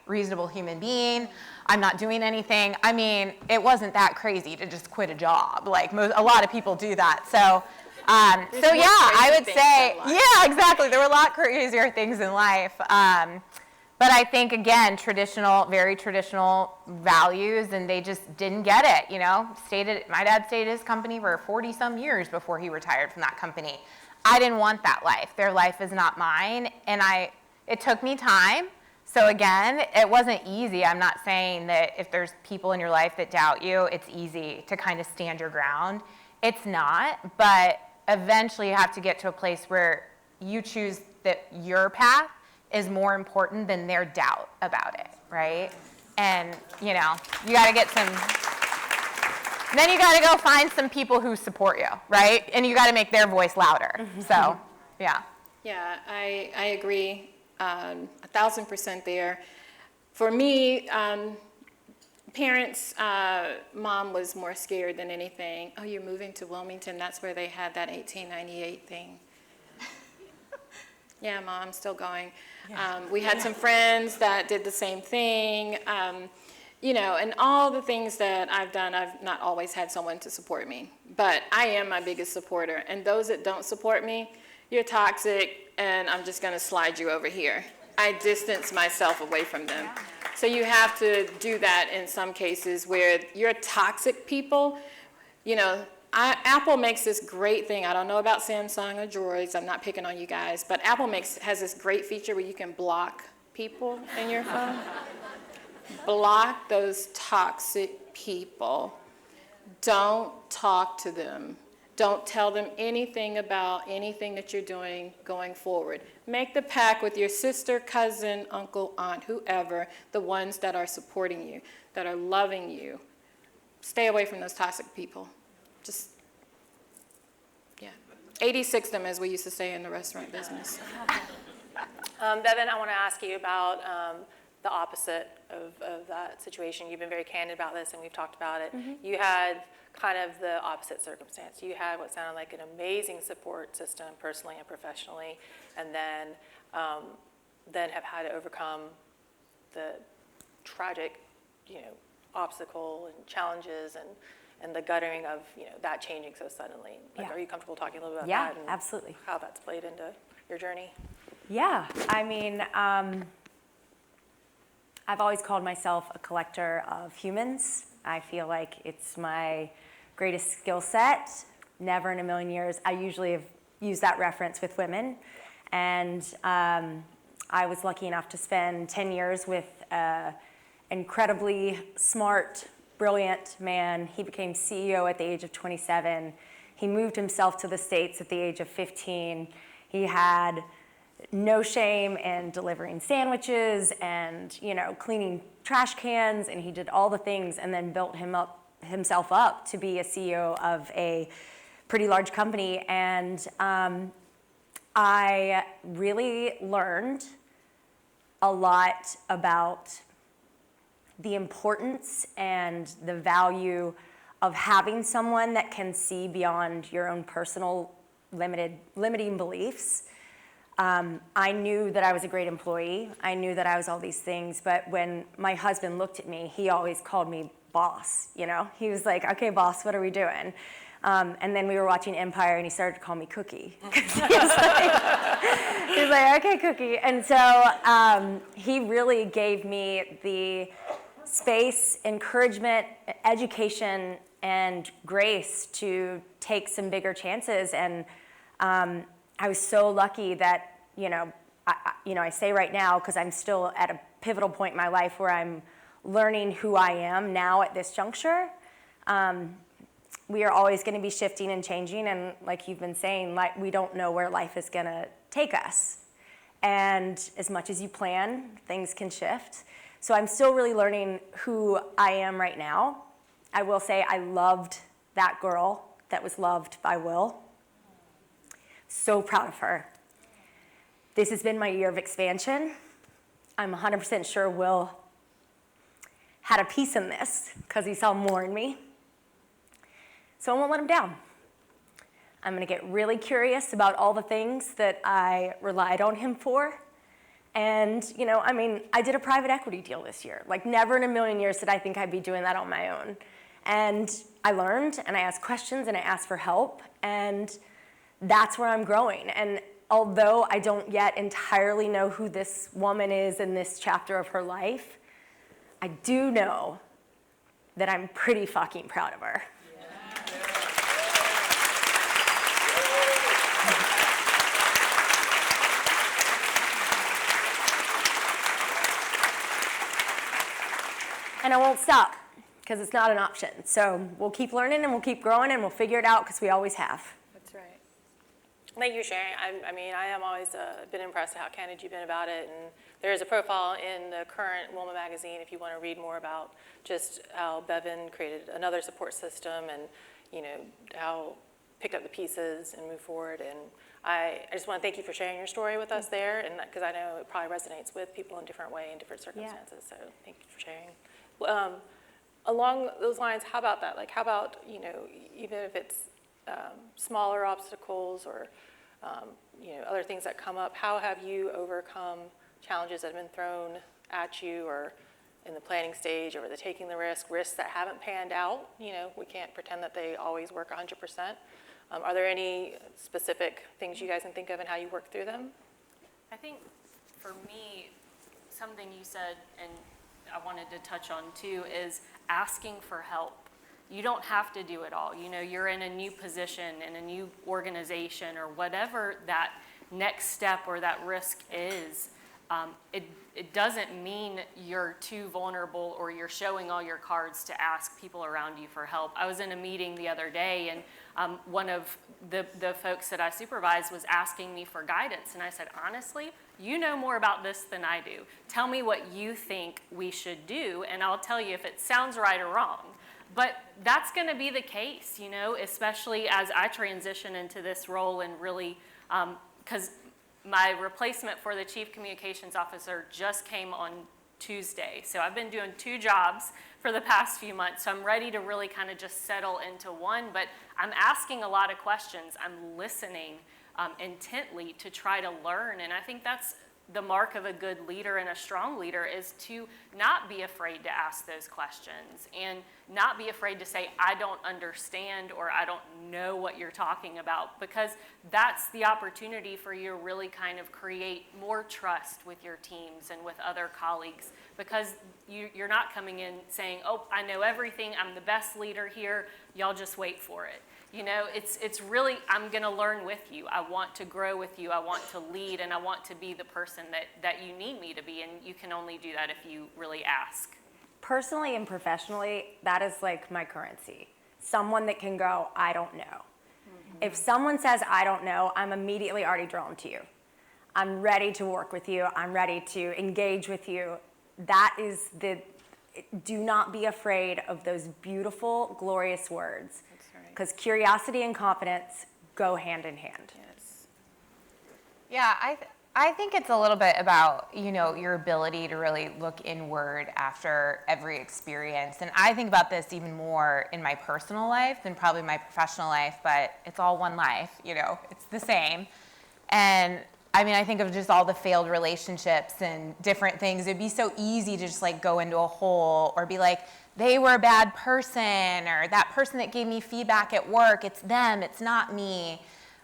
Speaker 6: reasonable human being. I'm not doing anything. I mean, it wasn't that crazy to just quit a job. A lot of people do that. So yeah, I would say, yeah, exactly. There were a lot crazier things in life. But I think, again, very traditional values, and they just didn't get it, My dad stayed at his company for 40-some years before he retired from that company. I didn't want that life. Their life is not mine, and it took me time. So again, it wasn't easy. I'm not saying that if there's people in your life that doubt you, it's easy to kind of stand your ground. It's not, but eventually you have to get to a place where you choose that your path is more important than their doubt about it, right? And, you got to get then you got to go find some people who support you, right? And you got to make their voice louder. So, yeah.
Speaker 5: Yeah, I agree 1,000% there. For me, parents, mom was more scared than anything. Oh, you're moving to Wilmington? That's where they had that 1898 thing. Yeah, Mom, I'm still going. We had some friends that did the same thing. And all the things that I've done, I've not always had someone to support me. But I am my biggest supporter. And those that don't support me, you're toxic, and I'm just going to slide you over here. I distance myself away from them. So you have to do that in some cases where you're toxic people. Apple makes this great thing. I don't know about Samsung or Droids. I'm not picking on you guys. But Apple has this great feature where you can block people in your phone. Block those toxic people. Don't talk to them. Don't tell them anything about anything that you're doing going forward. Make the pact with your sister, cousin, uncle, aunt, whoever, the ones that are supporting you, that are loving you. Stay away from those toxic people. Just, 86 them, as we used to say in the restaurant business.
Speaker 4: Bevan, I want to ask you about the opposite of that situation. You've been very candid about this, and we've talked about it. Mm-hmm. You had kind of the opposite circumstance. You had what sounded like an amazing support system, personally and professionally, and then have had to overcome the tragic, obstacle and challenges and the guttering of that changing so suddenly. Are you comfortable talking a little bit about that?
Speaker 8: Yeah, absolutely.
Speaker 4: How that's played into your journey?
Speaker 8: Yeah, I mean, I've always called myself a collector of humans. I feel like it's my greatest skill set. Never in a million years. I usually have used that reference with women. And I was lucky enough to spend 10 years with an incredibly smart, brilliant man. He became CEO at the age of 27. He moved himself to the States at the age of 15. He had no shame in delivering sandwiches and cleaning trash cans, and he did all the things and then built himself up to be a CEO of a pretty large company. And I really learned a lot about the importance and the value of having someone that can see beyond your own personal limiting beliefs. I knew that I was a great employee. I knew that I was all these things, but when my husband looked at me, he always called me boss, He was like, okay, boss, what are we doing? And then we were watching Empire, and he started to call me Cookie. he was like, okay, Cookie. And so he really gave me the space, encouragement, education, and grace to take some bigger chances. And I was so lucky that, I say right now, because I'm still at a pivotal point in my life where I'm learning who I am now at this juncture. We are always going to be shifting and changing, and like you've been saying, we don't know where life is going to take us. And as much as you plan, things can shift. So I'm still really learning who I am right now. I will say I loved that girl that was loved by Will. So proud of her. This has been my year of expansion. I'm 100% sure Will had a piece in this because he saw more in me. So I won't let him down. I'm gonna get really curious about all the things that I relied on him for. And, I did a private equity deal this year. Like, never in a million years did I think I'd be doing that on my own. And I learned, and I asked questions, and I asked for help, and that's where I'm growing. And although I don't yet entirely know who this woman is in this chapter of her life, I do know that I'm pretty fucking proud of her. And I won't stop, because it's not an option. So we'll keep learning and we'll keep growing and we'll figure it out, because we always have.
Speaker 4: That's right. Thank you for sharing. I am always been impressed at how candid you've been about it. And there is a profile in the current WILMA magazine if you want to read more about just how Bevan created another support system and, how picked up the pieces and moved forward. And I just want to thank you for sharing your story with us there, and because I know it probably resonates with people in different way in different circumstances. So thank you for sharing. Along those lines, how about that? Like, how about, even if it's smaller obstacles or, other things that come up, how have you overcome challenges that have been thrown at you or in the planning stage or the taking the risks that haven't panned out? We can't pretend that they always work 100%. Are there any specific things you guys can think of and how you work through them?
Speaker 7: I think for me, something you said, and I wanted to touch on too, is asking for help. You don't have to do it all. You're in a new position, in a new organization, or whatever that next step or that risk is. It doesn't mean you're too vulnerable or you're showing all your cards to ask people around you for help. I was in a meeting the other day, and one of the folks that I supervise was asking me for guidance. And I said, honestly, you know more about this than I do. Tell me what you think we should do, and I'll tell you if it sounds right or wrong. But that's going to be the case, especially as I transition into this role and really, because my replacement for the Chief Communications Officer just came on Tuesday. So I've been doing 2 jobs for the past few months. So I'm ready to really kind of just settle into one. But I'm asking a lot of questions. I'm listening intently to try to learn. And I think that's the mark of a good leader and a strong leader, is to not be afraid to ask those questions and not be afraid to say, I don't understand, or I don't know what you're talking about, because that's the opportunity for you to really kind of create more trust with your teams and with other colleagues, because you're not coming in saying, oh, I know everything, I'm the best leader here, y'all just wait for it. It's really, I'm going to learn with you. I want to grow with you. I want to lead, and I want to be the person that you need me to be, and you can only do that if you really ask.
Speaker 8: Personally and professionally, that is like my currency. Someone that can go, I don't know. Mm-hmm. If someone says, I don't know, I'm immediately already drawn to you. I'm ready to work with you. I'm ready to engage with you. That is do not be afraid of those beautiful, glorious words. Because curiosity and confidence go hand in hand.
Speaker 4: Yes.
Speaker 6: Yeah, I think it's a little bit about, your ability to really look inward after every experience. And I think about this even more in my personal life than probably my professional life, but it's all one life, it's the same. And I think of just all the failed relationships and different things. It'd be so easy to just go into a hole or be like, they were a bad person, or that person that gave me feedback at work, it's them, it's not me.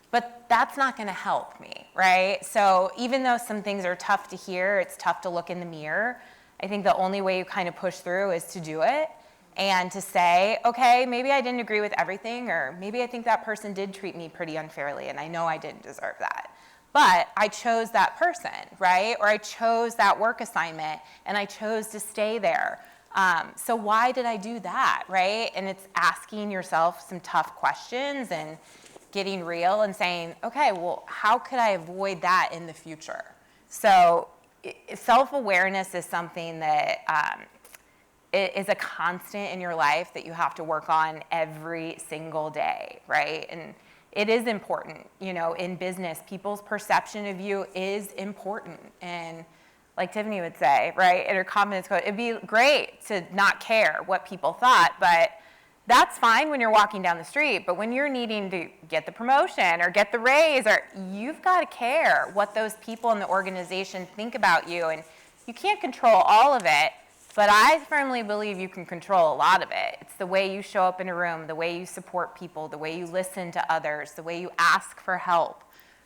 Speaker 6: But that's not going to help me, right? So even though some things are tough to hear, it's tough to look in the mirror, I think the only way you kind of push through is to do it and to say, okay, maybe I didn't agree with everything, or maybe I think that person did treat me pretty unfairly, and I know I didn't deserve that. But I chose that person, right? Or I chose that work assignment, and I chose to stay there. So why did I do that, right? And it's asking yourself some tough questions and getting real and saying, okay, well, how could I avoid that in the future? So self-awareness is something that is a constant in your life that you have to work on every single day, right? And it is important, in business, people's perception of you is important. And like Tiffany would say, right, in her confidence code, it'd be great to not care what people thought, but that's fine when you're walking down the street, but when you're needing to get the promotion or get the raise, or you've got to care what those people in the organization think about you. And you can't control all of it, but I firmly believe you can control a lot of it. It's the way you show up in a room, the way you support people, the way you listen to others, the way you ask for help,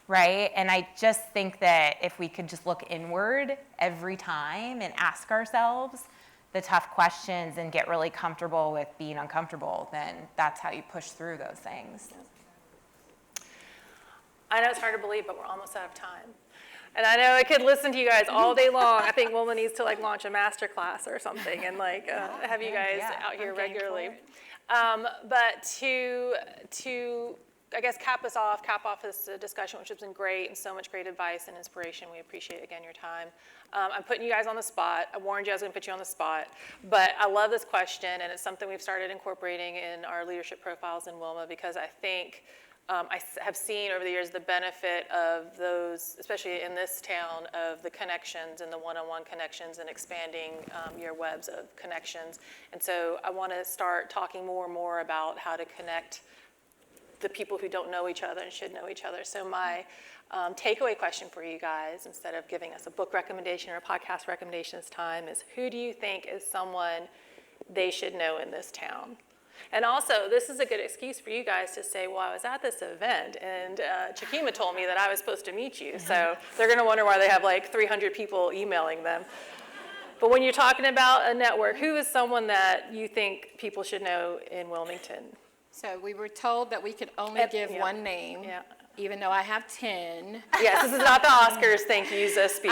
Speaker 6: right? And I just think that if we could just look inward every time and ask ourselves the tough questions and get really comfortable with being uncomfortable, then that's how you push through those things.
Speaker 4: I know it's hard to believe, but we're almost out of time. And I know I could listen to you guys all day long. I think Wilma needs to like launch a master class or something and like have you guys out here regularly. But to I guess cap off this discussion, which has been great and so much great advice and inspiration. We appreciate, again, your time. I'm putting you guys on the spot. I warned you I was going to put you on the spot. But I love this question, and it's something we've started incorporating in our leadership profiles in Wilma, because I think I have seen over the years the benefit of those, especially in this town, of the connections and the one-on-one connections and expanding your webs of connections. And so I want to start talking more and more about how to connect the people who don't know each other and should know each other. So my takeaway question for you guys, instead of giving us a book recommendation or a podcast recommendation this time, is who do you think is someone they should know in this town? And also, this is a good excuse for you guys to say, well, I was at this event and Chikima told me that I was supposed to meet you. So they're going to wonder why they have like 300 people emailing them. But when you're talking about a network, who is someone that you think people should know in Wilmington?
Speaker 5: So we were told that we could only give one name, even though I have 10.
Speaker 4: Yes, this is not the Oscars thank yous speech.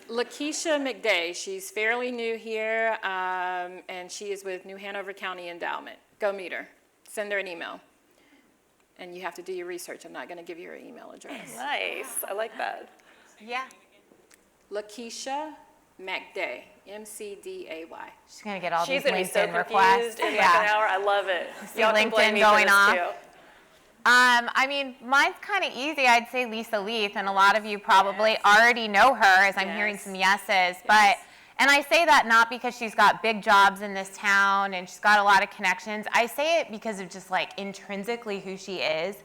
Speaker 5: Lakeisha McDay, she's fairly new here, and she is with New Hanover County Endowment. Go meet her. Send her an email. And you have to do your research. I'm not going to give you her email address.
Speaker 4: Nice. I like that.
Speaker 6: Yeah.
Speaker 5: Lakeisha McDay, M-C-D-A-Y.
Speaker 6: She's going to get all
Speaker 4: She's
Speaker 6: these
Speaker 4: going to be so
Speaker 6: LinkedIn requests.
Speaker 4: confused in like an hour. I love it.
Speaker 6: See
Speaker 4: Y'all can blame
Speaker 6: LinkedIn
Speaker 4: me for
Speaker 6: going
Speaker 4: this
Speaker 6: off.
Speaker 4: too.
Speaker 6: I mean, mine's kind of easy. I'd say Lisa Leith, and a lot of you probably already know her, as I'm hearing some yeses. But, and I say that not because she's got big jobs in this town and she's got a lot of connections. I say it because of just like intrinsically who she is.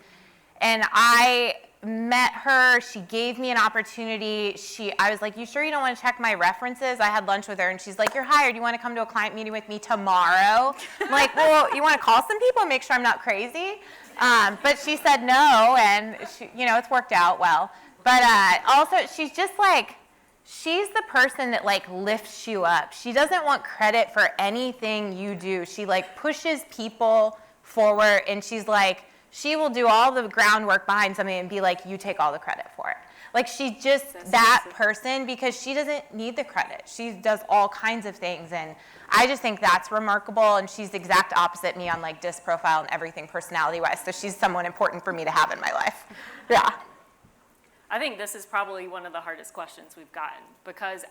Speaker 6: And I met her, she gave me an opportunity. I was like, you sure you don't want to check my references? I had lunch with her and she's like, you're hired. You want to come to a client meeting with me tomorrow? I'm like, well, you want to call some people and make sure I'm not crazy? But she said no, and she, you know, it's worked out well. But also, she's just like, she's the person that like lifts you up. She doesn't want credit for anything you do. She like pushes people forward, and she's like, she will do all the groundwork behind something and be like, you take all the credit for it. Like, she's just that person because she doesn't need the credit. She does all kinds of things, and I just think that's remarkable, and she's the exact opposite me on like disc profile and everything personality-wise, so she's someone important for me to have in my life. Yeah.
Speaker 7: I think this is probably one of the hardest questions we've gotten, because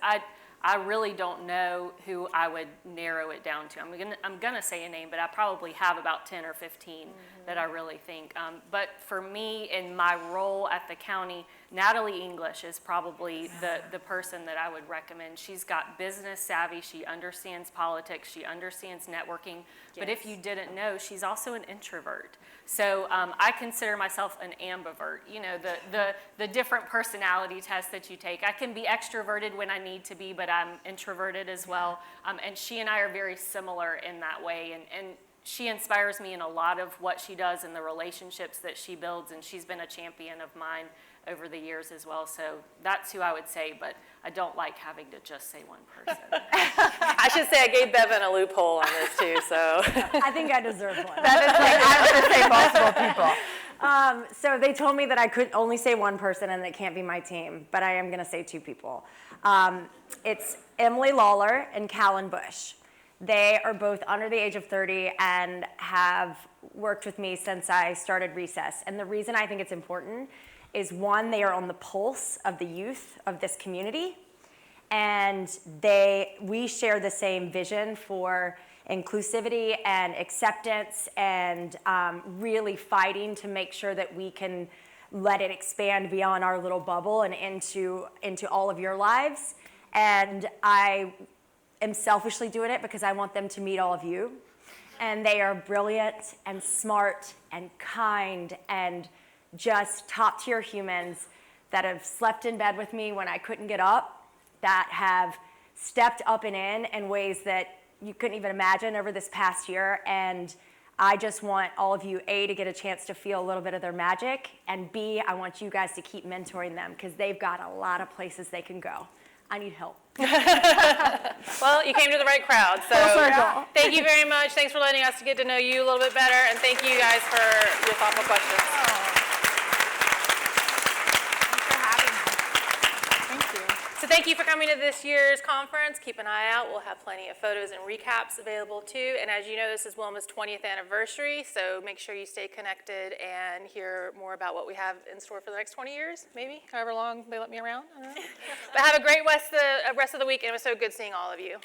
Speaker 7: I really don't know who I would narrow it down to. I'm gonna say a name, but I probably have about 10 or 15 that I really think. But for me, in my role at the county, Natalie English is probably the person that I would recommend. She's got business savvy, she understands politics, she understands networking, but if you didn't know, she's also an introvert. So I consider myself an ambivert, you know, the different personality tests that you take. I can be extroverted when I need to be, but I'm introverted as well. And she and I are very similar in that way. And she inspires me in a lot of what she does and the relationships that she builds. And she's been a champion of mine over the years as well. So that's who I would say, but I don't like having to just say one person.
Speaker 4: I should say I gave Bevan a loophole on this too, so.
Speaker 8: I think I deserve one.
Speaker 6: That is like, I'm going to say multiple people.
Speaker 8: So they told me that I could only say one person and it can't be my team, but I am going to say two people. It's Emily Lawler and Callan Bush. They are both under the age of 30 and have worked with me since I started Recess. And the reason I think it's important is, one, they are on the pulse of the youth of this community, and we share the same vision for inclusivity and acceptance, and really fighting to make sure that we can let it expand beyond our little bubble and into all of your lives. And I am selfishly doing it because I want them to meet all of you. and they are brilliant and smart and kind and just top tier humans that have slept in bed with me when I couldn't get up, that have stepped up and in ways that you couldn't even imagine over this past year. And I just want all of you, A, to get a chance to feel a little bit of their magic, and B, I want you guys to keep mentoring them because they've got a lot of places they can go. I need help.
Speaker 4: Well, you came to the right crowd, so thank you very much. Thanks for letting us get to know you a little bit better, and thank you guys for your thoughtful questions. So thank you for coming to this year's conference. Keep an eye out. We'll have plenty of photos and recaps available too. And as you know, this is WILMA's 20th anniversary, so make sure you stay connected and hear more about what we have in store for the next 20 years, maybe, however long they let me around. I don't know. But have a great rest of the week, and it was so good seeing all of you.